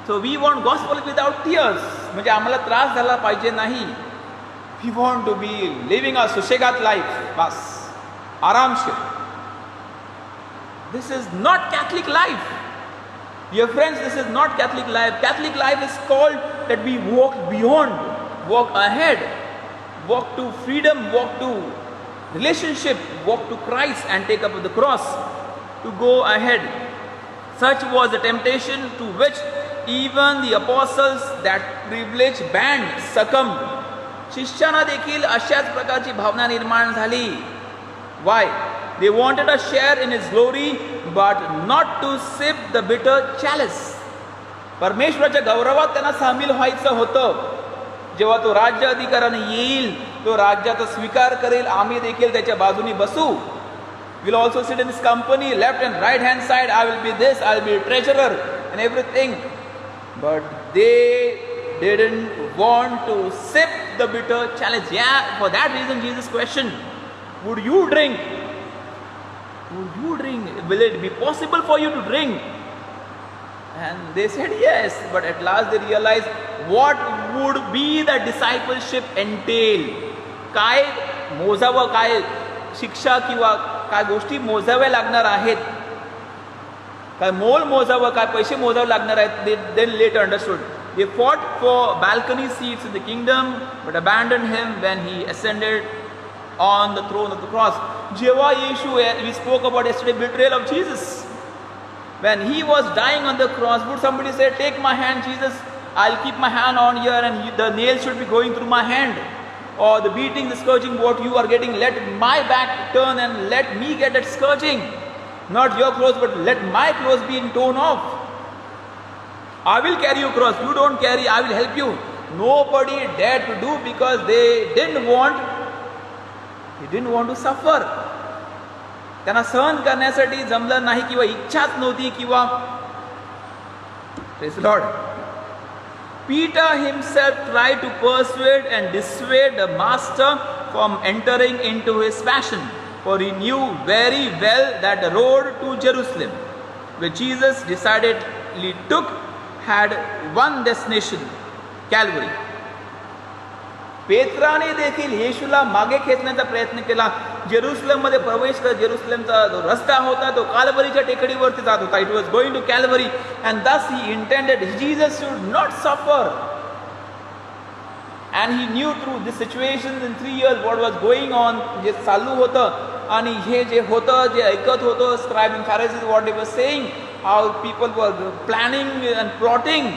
So we want gospel without tears, म्हणजे आम्हाला त्रास झाला पाहिजे नाही. We want to be living a सुशेगात लाईफ. बस, आरामशीर. This is not Catholic life. Dear friends, this is not Catholic life. Catholic life is called that we walk beyond, walk ahead, walk to freedom, walk to relationship, walk to Christ and take up the cross, to go ahead. Such was the temptation to which even the apostles, that privileged band, succumbed. शिष्यांना देखील अशाच प्रकारची भावना निर्माण झाली. Why? They wanted a share in His glory, but not to sip the bitter chalice. परमेश्वराच्या गौरवात त्यांना सामील व्हायचं होतं. जेव्हा तो राज्य अधिकाराने येईल, तो राज्याचा स्वीकार करेल, आम्ही देखील त्याच्या बाजूने बसू. We'll also sit in His company, left and right hand side. I will be this, I will be treasurer and everything. But they didn't want to sip the bitter chalice. Yeah, for that reason Jesus questioned, would you drink? Would you drink? Will it be possible for you to drink? And they said yes, but at last they realized what would be the discipleship entail. काय मोजावं, काय शिक्षा किंवा काय गोष्टी मोजाव्या लागणार आहेत, काय मोल मोजावं, काय पैसे मोजावे लागणार आहेत. They then later understood. They fought for balcony seats in the kingdom, but abandoned Him when He ascended on the throne of the cross. जेव्हा येशू, we spoke about yesterday, betrayal of Jesus. When he was dying on the cross, would somebody say, take my hand, Jesus, I'll keep my hand on here and the nail should be going through my hand. Or the beating, the scourging, what you are getting, let my back turn and let me get that scourging. Not your clothes, but let my clothes be torn off. I will carry your cross, you don't carry, I will help you. Nobody dared to do because they didn't want to suffer. त्यांना सहन करण्यासाठी जमलं नाही किंवा इच्छाच नव्हती किंवा praise the Lord. Peter himself tried to persuade and dissuade the master from entering into his passion, for he knew very well that the road to Jerusalem, which Jesus decidedly took, had one destination, Calvary. पेत्राने देखील येशूला मागे खेचण्याचा प्रयत्न केला. जेरुसलेममध्ये प्रवेश कर, जेरुसलेमचा जो रस्ता होता तो काल्वरीच्या टेकडीवरती जात होता. It was going to Calvary and thus he intended Jesus should not suffer. And he knew through this situation in 3 years what was going on, जे चालू होतं आणि हे जे होतं, जे ऐकत होतं, scribe and Pharisees what they were saying, how people were planning and plotting,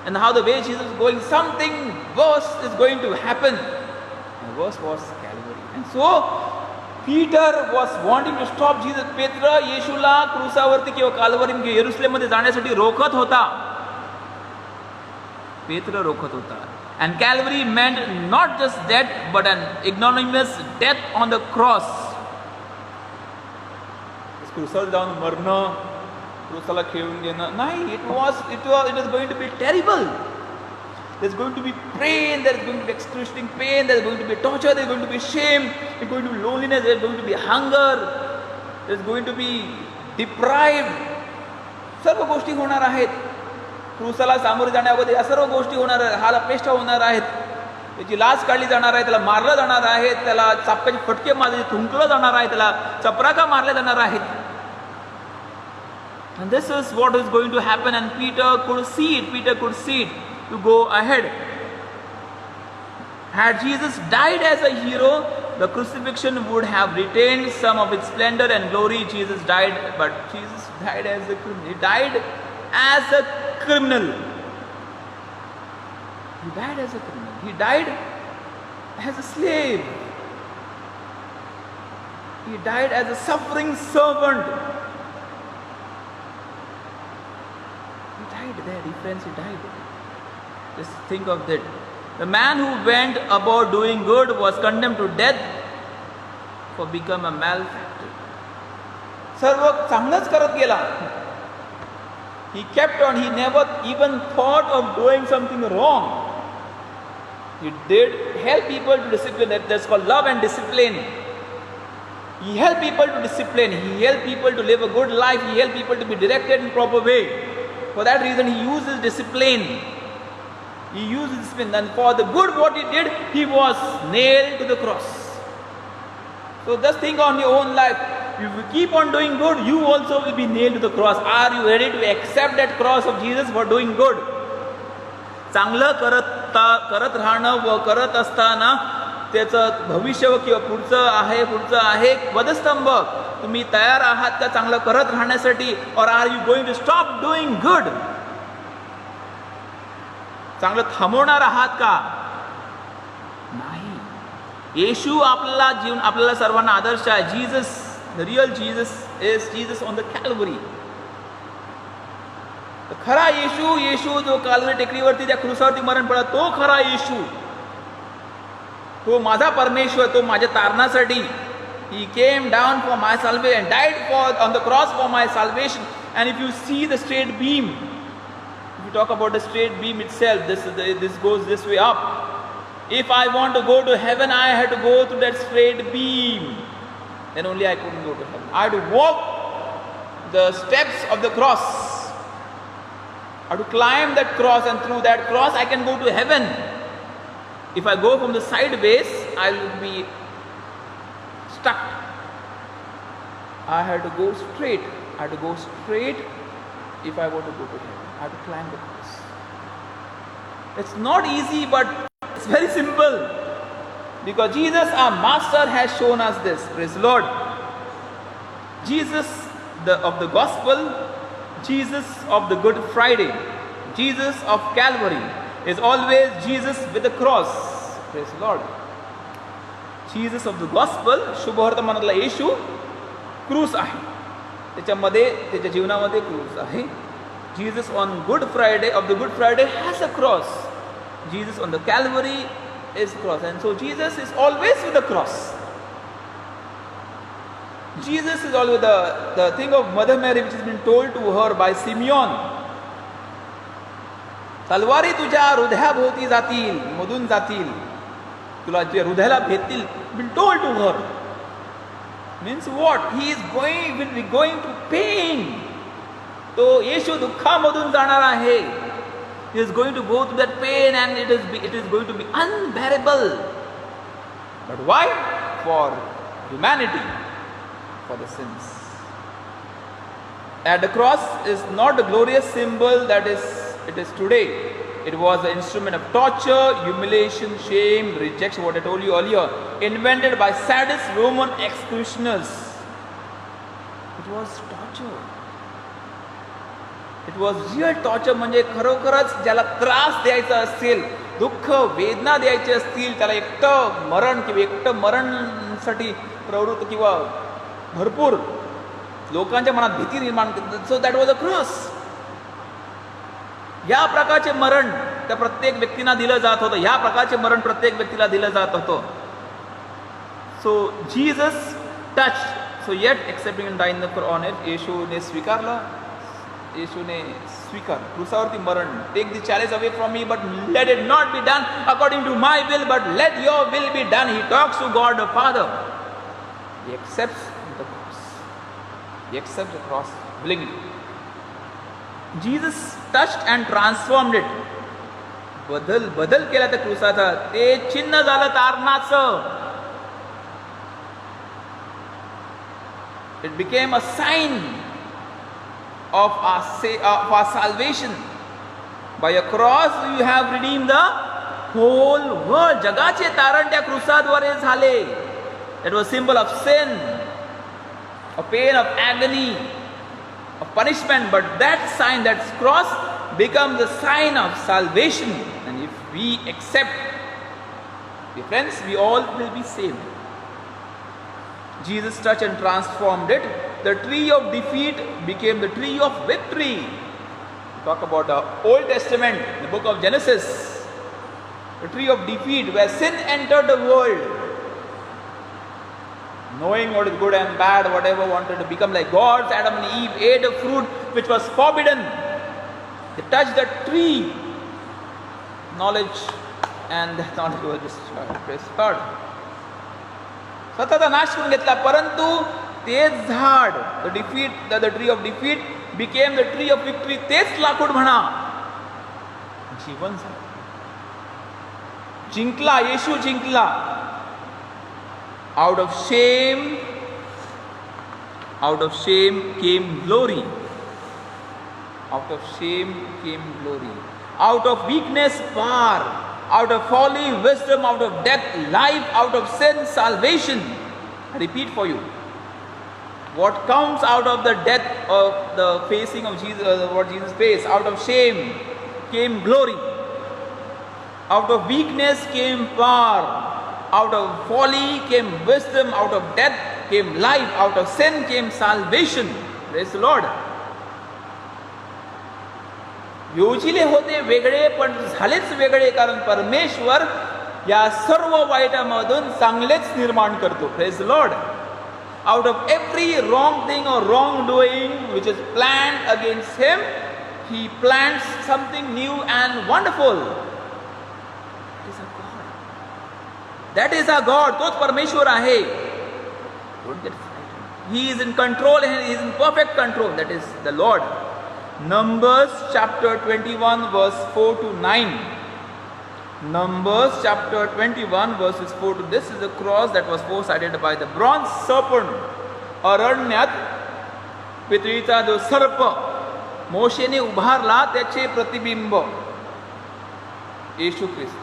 and how the way Jesus is going, something worse is going to happen. And worse was Calvary. And so Peter was wanting to stop Jesus. पेत्र येशूला क्रूसावरती किंवा काल्वरी येरुशलेममध्ये जाण्यासाठी रोखत होता. पेत्र रोखत होता. And Calvary meant not just death but an ignominious death on the cross. क्रूसावर जाऊन मरणं, क्रूसाला खेळून घेणं नाही. it is going to be terrible. There's going to be pain, there's going to be excruciating pain, there's going to be torture, there's going to be shame, there's going to be loneliness, there's going to be hunger, there's going to be deprived. सर्व गोष्टी होणार आहेत. क्रूसाला सामोरे जाण्याअगोदर या सर्व गोष्टी होणार आहेत. हाल अपेष्टा होणार आहेत. त्याची लाच काढली जाणार आहे, त्याला मारलं जाणार आहे, त्याला चापकाचे फटके मारले, थुंकलं जाणार आहे, त्याला चपराका मारले जाणार आहेत. And this is what is going to happen, and Peter could see it to go ahead. Had Jesus died as a hero, the crucifixion would have retained some of its splendor and glory. Jesus died, but Jesus died as a criminal. He died as a criminal. He died as a criminal. He died as a slave. He died as a suffering servant. Friends, he died. Just think of that. The man who went about doing good was condemned to death for become a malefactor. सर्व चांगलंच करत गेला. He kept on. He never even thought of doing something wrong. He did help people to discipline. That's called love and discipline. He helped people to discipline. He helped people to live a good life. He helped people to be directed in proper way. For that reason, he uses discipline. He uses discipline. And for the good what he did, he was nailed to the cross. So just think on your own life. If you keep on doing good, you also will be nailed to the cross. Are you ready to accept that cross of Jesus for doing good? चांगलं करत राहणं व करत असताना त्याचं भविष्य किंवा पुढचं आहे वधस्तंभ. तुम्ही तयार आहात का चांगलं करत राहण्यासाठी? Or are you going to stop doing good? चांगलं थांबवणार आहात का? नाही. येशू आपल्याला सर्वांना आदर्श आहे. Jesus, the real Jesus is Jesus on the Calvary. खरा येशू जो काल्वरी टेकडीवरती त्या क्रूसावरती मरण पडला, तो खरा येशू, तो माझा परमेश्वर, तो माझ्या तारणासाठी. He came down for my salvation and died on the cross for my salvation. And if you see the straight beam, if you talk about the straight beam itself, this goes this way up. If I want to go to heaven, I had to go through that straight beam. Then only I couldn't go to heaven. I had to walk the steps of the cross. I had to climb that cross, and through that cross I can go to heaven. If I go from the sideways, I will be stuck. I had to go straight. If I want to go to heaven. I have to climb the cross. It's not easy, but it's very simple. Because Jesus, our Master, has shown us this. Praise the Lord. Jesus of the Gospel, Jesus of the Good Friday, Jesus of Calvary is always Jesus with the cross. Praise the Lord. Jesus of the Gospel, शुभवर्तमानातला येशू क्रूस आहे, त्याच्यामध्ये त्याच्या जीवनामध्ये क्रूस आहे. Jesus on Good Friday of the Good Friday has a cross. Jesus on the Calvary is cross, and so Jesus is always with the cross. Jesus is always the thing of Mother Mary which has been told to her by Simeon. तलवारी तुझ्या हृदयाभोवती जातील, मधून जातील, तुला तुझ्या हृदयाला भेटतील. Been told to her. Means what? He will be going to pain. तो येशू दुःखामधून जाणार आहे. He is going to go through that pain, and it is going to be unbearable. But why? For humanity, for the sins. At the cross is not the glorious symbol that it is today. It was an instrument of torture, humiliation, shame, rejection, what I told you earlier, invented by sadist Roman executioners. It was torture. It was real torture. म्हणजे खरोखरच ज्याला त्रास द्यायचा असेल, दुःख वेदना द्यायची असतील, त्याला एकटं मरण किंवा एकटं मरणसाठी प्रवृत्त किंवा भरपूर लोकांच्या मनात भीती निर्माण करतात. So that was a cross. या प्रकारचे मरण त्या प्रत्येक व्यक्तींना दिलं जात होतं. या प्रकारचे मरण प्रत्येक व्यक्तीला दिलं जात होतं. So Jesus touch. So yet accepting dine the on it. येशूने स्वीकारलं. येशूने स्वीकार क्रूसावरती मरण. Take the challenge away from me, but let it not be done according to my will, but let your will be done. He talks to God the Father. He accepts the cross. He accept the cross willingly. Jesus touched and transformed it. बदल केला त्या क्रूसाचा. ते चिन्ह झालं तारणाचं. It became a sign of our salvation. By a cross you have redeemed the whole world. जगाचे तारण त्या क्रूसाद्वारे झाले. It was symbol of sin, a pain of agony, of punishment, but that sign, that cross, becomes the sign of salvation. And if we accept, dear friends, we all will be saved. Jesus touched and transformed it. The tree of defeat became the tree of victory. We talk about the Old Testament, the book of Genesis. The tree of defeat, where sin entered the world. Knowing what is good and bad, whatever wanted to become like gods, Adam and Eve ate a fruit which was forbidden. They touched the tree, knowledge, and that knowledge was destroyed. Praise God. स्वतःचा नाश करून घेतला, परंतु तेच झाड, the tree of defeat became the tree of victory. तेच लाकूड म्हणा जीवन झालं. जिंकला, येशू जिंकला. Out of shame came glory. Out of shame came glory. Out of weakness, power. Out of folly, wisdom. Out of death, life. Out of sin, salvation. I repeat for you. What comes out of the death of the facing of Jesus, what Jesus faced? Out of shame came glory. Out of weakness came power. Out of folly came wisdom. Out of death came life. Out of sin came salvation. Praise the Lord. योजिले होते वेगळे, पण झालेच वेगळे, कारण परमेश्वर या सर्व वाईटामधून चांगलेच निर्माण करतो. Praise the Lord. Out of every wrong thing or wrongdoing which is planned against him, he plans something new and wonderful. That is our God. तोच परमेश्वर आहे. Don't get frightened. He is in control and he is in perfect control. That is the Lord. Numbers chapter 21 verse 4 to 9. Numbers chapter 21 verses 4 to. This is the cross that was four-sided by the bronze serpent. अरण्यात पितळीचा जो सर्प मोशेने उभारला, त्याचे प्रतिबिंब येशू ख्रिस्त.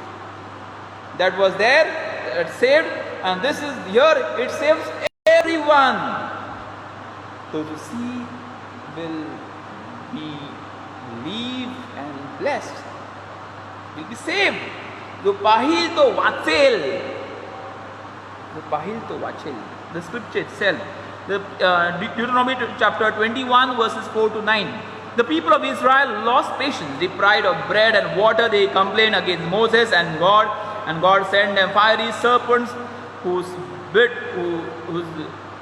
That was there. get saved, and this is here, it saves everyone. Those who see will be believed and blessed, will be saved. जो पाहिल तो वाचेल, जो पाहिल तो वाचेल. The scripture itself, the Deuteronomy chapter 21 verses 4 to 9. The people of Israel lost patience, deprived of bread and water. They complained against Moses and God sent them fiery serpents whose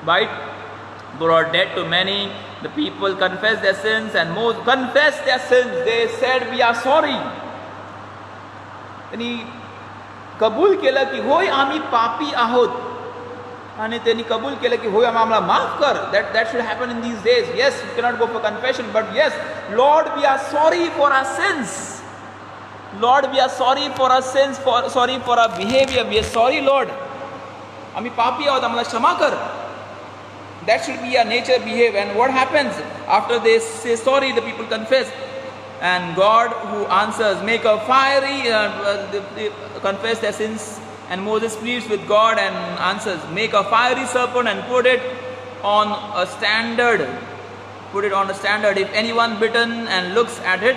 bite brought death to many. The people confessed their sins, and Moses confessed their sins. They said, "We are sorry." त्यांनी कबूल केलं की होय आम्ही पापी आहोत, आणि त्यांनी कबूल केलं की होय आम्हाला माफ कर. That should happen in these days. Yes, we cannot go for confession, but yes, Lord, we are sorry for our sins. Lord, we are sorry for our sins, sorry for our behavior. We are sorry, Lord. आम्ही पापी आहोत, आम्हाला क्षमा कर. That should be our nature, behave. And what happens after they say sorry? The people confess, and God, who answers, make a fiery. They confess their sins, and Moses pleads with God and answers, make a fiery serpent and put it on a standard. Put it on a standard. If anyone bitten and looks at it,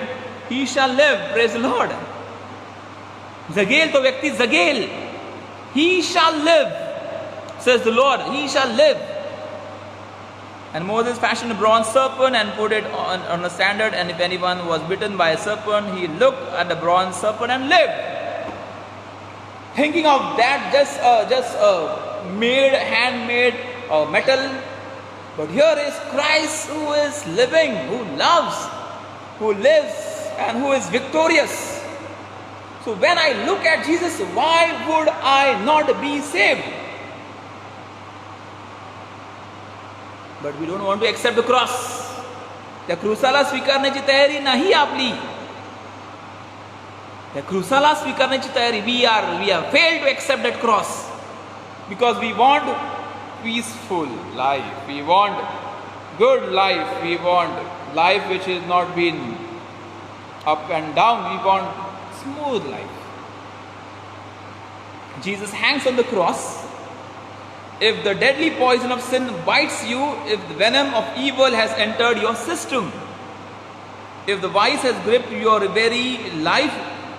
he shall live. Praise the Lord. Zagel to vyakti zagel. He shall live, says the Lord. He shall live. And Moses fashioned a bronze serpent and put it on a standard, and if anyone was bitten by a serpent, he looked at the bronze serpent and lived. Thinking of that, just handmade metal. But here is Christ, who is living, who loves, who lives, and who is victorious. So when I look at Jesus, why would I not be saved? But we don't want to accept the cross. त्या क्रूसाला स्वीकारण्याची तयारी नाही आपली. त्या क्रूसाला स्वीकारण्याची तयारी. We have failed to accept that cross because we want peaceful life. We want good life. We want life which is not been up and down. We want smooth life. Jesus hangs on the cross. If the deadly poison of sin bites you, if the venom of evil has entered your system, if the vice has gripped your very life,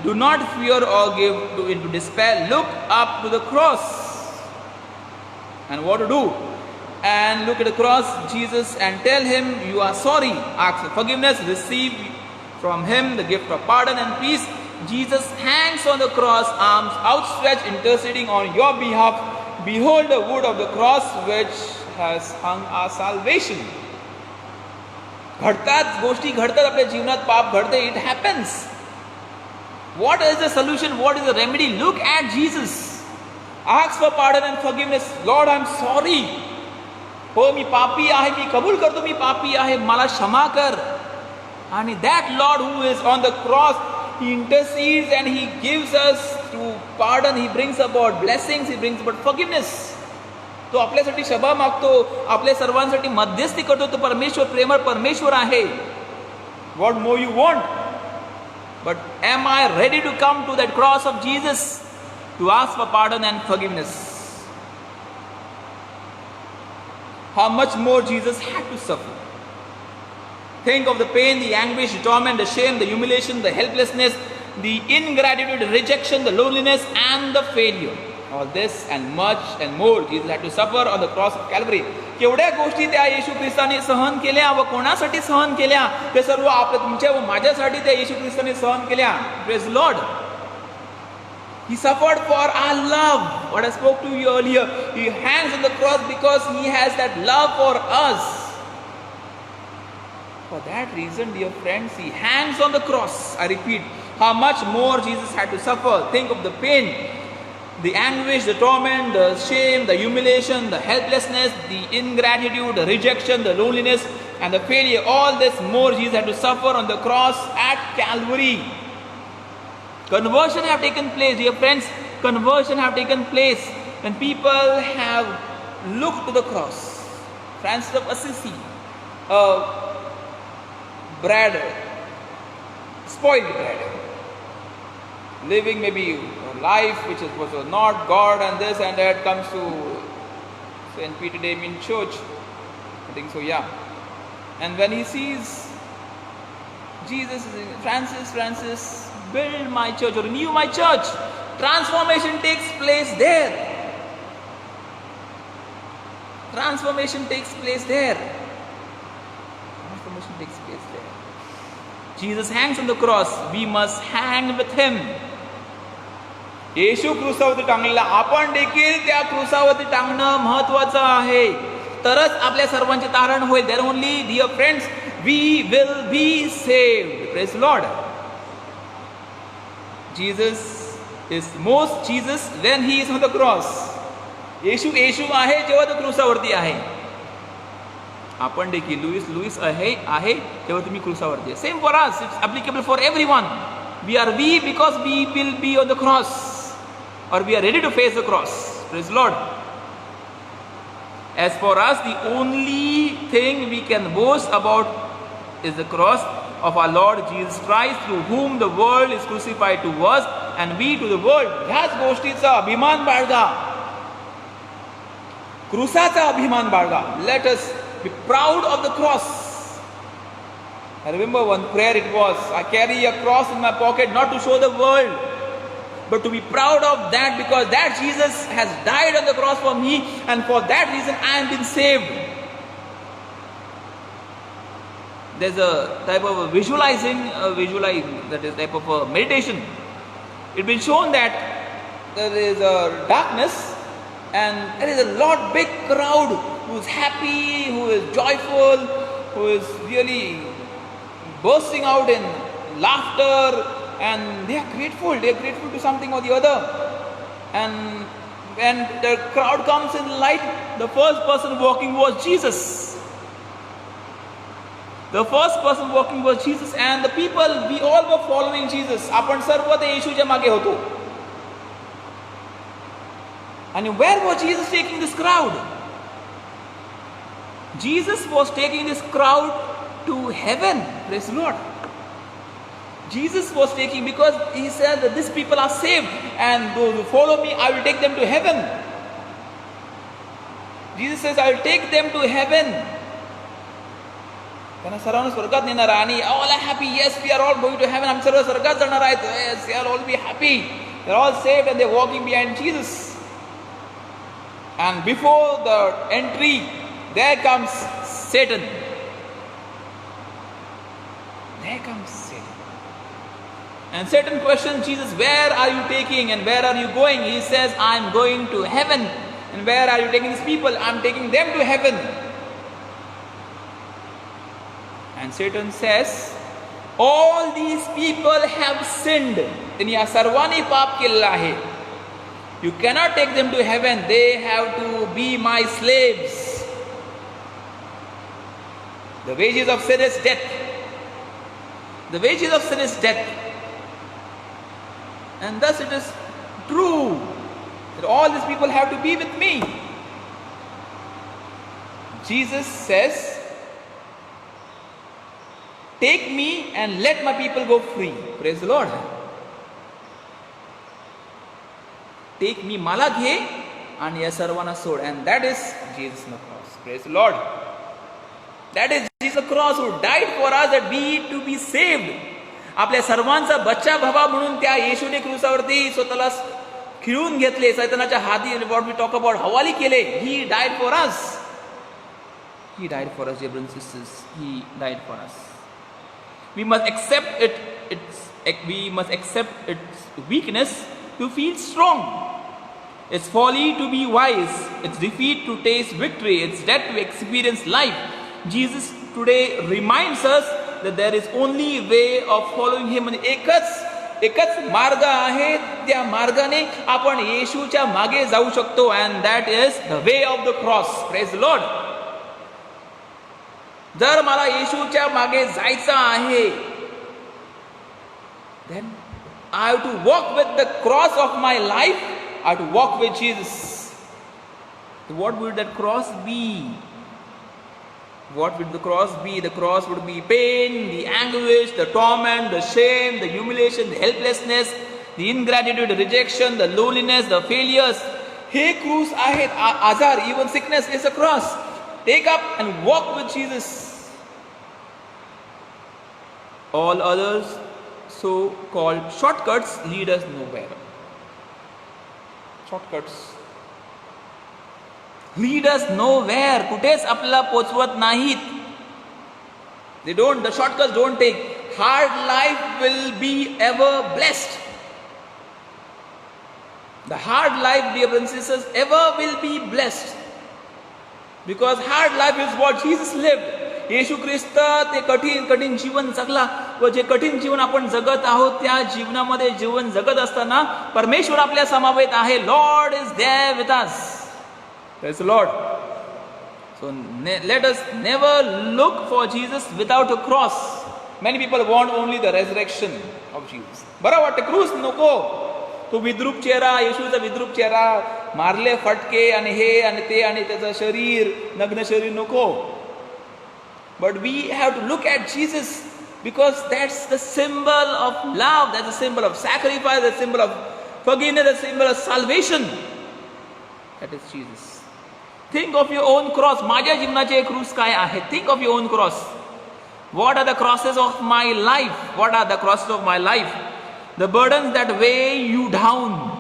do not fear or give into despair. Look up to the cross. And what to do? And look at the cross, Jesus, and tell him you are sorry. Ask for forgiveness. Receive from him the gift of pardon and peace. Jesus hangs on the cross, arms outstretched, interceding on your behalf. Behold the wood of the cross which has hung our salvation. घडतात गोष्टी, घडतात आपल्या जीवनात, पाप घडते. It happens. What is the solution? What is the remedy? Look at Jesus. Ask for pardon and forgiveness. Lord, I'm sorry. हो मी पापी आहे, मी कबूल करतो मी पापी आहे, मला क्षमा कर. आणि that Lord who is on the cross, he intercedes and he gives us to pardon. He brings about blessings, he brings about forgiveness. तो आपल्यासाठी क्षमा मागतो, आपल्या सर्वांसाठी मध्यस्थी करतो. तो परमेश्वर प्रेमळ परमेश्वर आहे. What more you want? But am I ready to come to that cross of Jesus to ask for pardon and forgiveness? How much more Jesus had to suffer. Think of the pain, the anguish, the torment, the shame, the humiliation, the helplessness, the ingratitude, the rejection, the loneliness, and the failure. All this and much and more Jesus had to suffer on the cross of Calvary. केवढ्या गोष्टी त्या येशू ख्रिस्ताने सहन केल्या व कोणासाठी सहन केल्या, ते सर्व आपल्या तुमच्या व माझ्यासाठी त्या येशू ख्रिस्ताने सहन केल्या. Praise the Lord. He suffered for our love. What I spoke to you earlier. He hangs on the cross because he has that love for us. For that reason, dear friends, he hangs on the cross. I repeat, how much more Jesus had to suffer. Think of the pain, the anguish, the torment, the shame, the humiliation, the helplessness, the ingratitude, the rejection, the loneliness, and the failure. All this more Jesus had to suffer on the cross at Calvary. Conversion have taken place, dear friends. Conversion have taken place when people have looked to the cross. Francis of Assisi, bread, spoiled bread, living maybe life which was not God and this and that, comes to St. Peter Damian Church. I think so, yeah. And when he sees Jesus, Francis, build my church or renew my church, transformation takes place there. Transformation takes place there. Transformation takes place there. Jesus hangs on the cross. We must hang with him. येशू क्रूसावरती टांगलेला, आपण देखील त्या क्रूसावरती टांगणं महत्वाचं आहे. तरच आपल्या सर्वांचे तारण होईल. There only, dear friends, we will be saved. Praise Lord. Jesus is most Jesus when he is on the cross. येशू आहे जेव्हा तो क्रूसावरती आहे. आपण देखील लुईस आहे तेव्हा तुम्ही क्रूसावरती आहे. Same for us, it's applicable for everyone. We are we because we will be on the cross, or we are ready to face the cross. Praise the Lord. As for us, the only thing we can boast about is the cross of our Lord Jesus Christ, through whom the world is crucified to us and we to the world. ह्याच गोष्टीचा अभिमान बाळगा, क्रूसाचा अभिमान बाळगा. Let us be proud of the cross. I remember one prayer, it was, I carry a cross in my pocket not to show the world, but to be proud of that, because that Jesus has died on the cross for me, and for that reason I am been saved. There's a type of visualizing, that is type of a meditation. It's been shown that there is a darkness and there is a lot big crowd who is happy, who is joyful, who is really bursting out in laughter, and they are grateful to something or the other. And when the crowd comes in light, the first person walking was Jesus. The first person walking was Jesus, and the people, we all were following Jesus. आपण सर्व ते येशूच्या मागे होतो. And where was Jesus taking this crowd? Jesus was taking this crowd to heaven. Praise the Lord. Jesus was taking, because he said that these people are saved, and those who follow me, I will take them to heaven. Jesus says, I will take them to heaven. त्यांना सर्वांना स्वर्गात नेणार आहे. आणि all are happy. Yes, we are all going to heaven. आम्ही सर्व स्वर्गात जाणार आहेत. Yes, they are all be happy. They are all saved and they are walking behind Jesus. And before the entry, there comes Satan. There comes Satan. And Satan questions Jesus, where are you taking and where are you going? He says, I am going to heaven. And where are you taking these people? I am taking them to heaven. And Satan says, all these people have sinned. त्यांनी या सर्वांनी पाप केलेलं आहे. You cannot take them to heaven. They have to be my slaves. The wages of sin is death. The wages of sin is death. And thus it is true that all these people have to be with me. Jesus says, take me and let my people go free. Praise the Lord. Take me, मला घे आणि या सर्वांना सोड. And that is Jesus on the cross. Praise the Lord. That is Jesus on the cross who died for us that we to be saved. आपल्या सर्वांचा बच्चा भावा म्हणून त्या येशूने क्रूसावरती स्वतःला खिळून घेतले, सैतानाच्या हाती, what we talk about, हवाली केले. He died for us. He died for us, dear brothers and sisters. He died for us. We must accept we must accept its weakness to feel strong. It's folly to be wise. It's defeat to taste victory. It's death to experience life. Jesus today reminds us that there is only way of following him. आणि एकच मार्ग आहे, त्या मार्गाने आपण येशूच्या मागे जाऊ शकतो. And that is the way of the cross. Praise the Lord. जर मला येशूच्या मागे जायचं आहे, then I have to walk with the cross of my life. I have to walk with Jesus. So what would that cross be? What would the cross be? The cross would be pain, the anguish, the torment, the shame, the humiliation, the helplessness, the ingratitude, the rejection, the loneliness, the failures. हे क्रूस आहेत, आजार, even sickness is a cross. Take up and walk with Jesus. All others, so-called shortcuts, lead us nowhere. Shortcuts lead us nowhere. कुठेच आपल्याला पोचवत नाहीत. The shortcuts don't take. Hard life will be ever blessed. The hard life, dear brothers and sisters, ever will be blessed. Because hard life is what Jesus lived. येशू ख्रिस्त ते कठीण जीवन जगला व जे कठीण जीवन आपण जगत आहोत त्या जीवनामध्ये जीवन जगत असताना परमेश्वर आपल्या समवेत आहे. Lord is there with us. Praise the Lord. So let us never look for Jesus without a cross. Many people want only the resurrection of Jesus. बरं वाटतं, क्रूस नको. तो विद्रूप चेहरा, येशूचा विद्रूप चेहरा, मारले फटके आणि हे आणि ते आणि त्याचं शरीर, नग्न शरीर नको. But we have to look at Jesus because that's the symbol of love, that's the symbol of sacrifice, that's the symbol of forgiveness, that's the symbol of salvation. That is Jesus. Think of your own cross. माझ्या जीवनाचे क्रूस काय आहे? Think of your own cross. What are the crosses of my life? What are the crosses of my life? The burdens that weigh you down.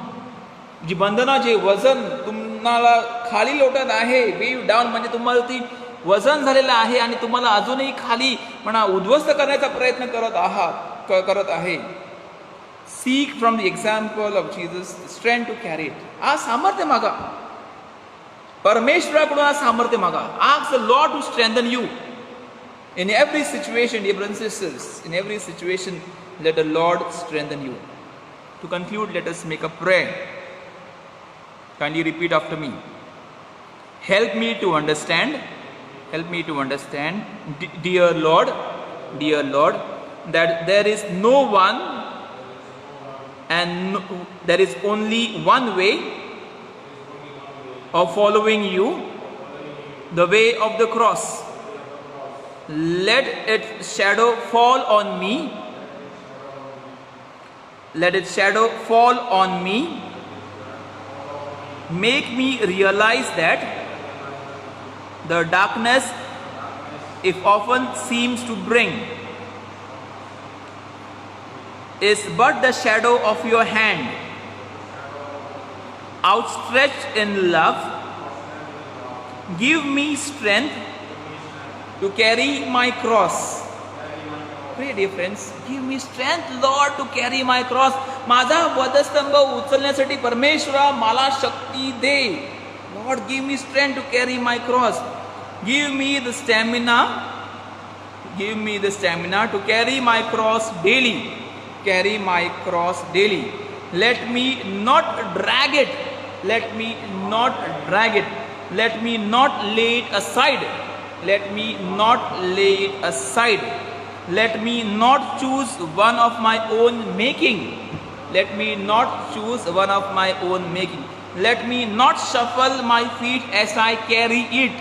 जी बंधनं, जे वजन तुम्हाला खाली लोटत आहे, weigh you down म्हणजे तुम्हाला ती वजन झालेलं आहे आणि तुम्हाला अजूनही खाली म्हणा उद्ध्वस्त करण्याचा प्रयत्न करत आहे. Seek from the example of Jesus strength to carry it. आज सामर्थ्य मागा. परमेश्वराकडून आज सामर्थ्य मागा. Ask the Lord to strengthen you in every situation, dear brothers and sisters. In every situation, let the Lord strengthen you. To conclude, let us make a prayer. Kindly repeat after me. Help me to understand. Help me to understand, dear Lord, that there is no one and there is only one way of following you, the way of the cross. Let its shadow fall on me. Let its shadow fall on me. Make me realize that the darkness, if often seems to bring, is but the shadow of your hand, outstretched in love. Give me strength to carry my cross. Pray, dear friends. Give me strength, Lord, to carry my cross. माझा वधस्तंभ उचलण्यासाठी परमेश्वरा मला शक्ती दे. Lord, give me strength to carry my cross. Give me the stamina. Give me the stamina to carry my cross daily. Carry my cross daily. Let me not drag it. Let me not drag it. Let me not lay it aside. Let me not lay it aside. Let me not choose one of my own making. Let me not choose one of my own making. Let me not shuffle my feet as I carry it.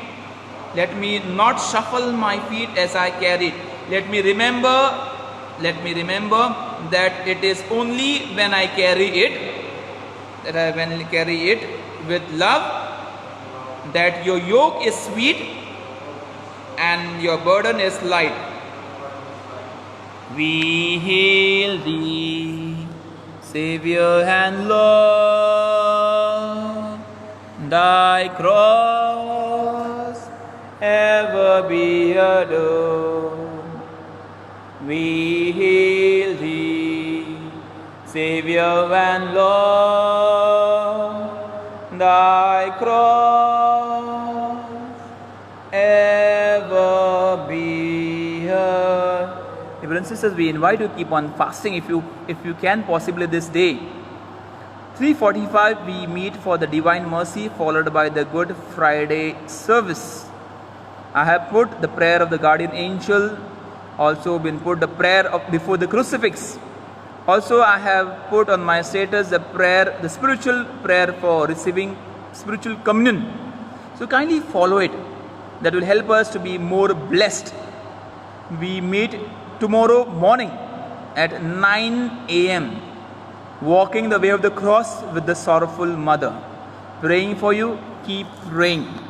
Let me not shuffle my feet as I carry it. Let me remember that it is only when I carry it, with love, that your yoke is sweet and your burden is light. We hail thee, Savior and Lord, thy cross ever be adored. We hail thee, Savior and Lord, thy cross ever be heard. Brothers and sisters, we invite you to keep on fasting if you can possibly this day. 3:45 we meet for the Divine Mercy, followed by the Good Friday service. I have put the prayer of the guardian angel, also been put the prayer of before the crucifix. Also I have put on my status the spiritual prayer for receiving spiritual communion. So kindly follow it. That will help us to be more blessed. We meet tomorrow morning at 9 a.m. walking the way of the cross with the sorrowful mother. Praying for you, keep praying.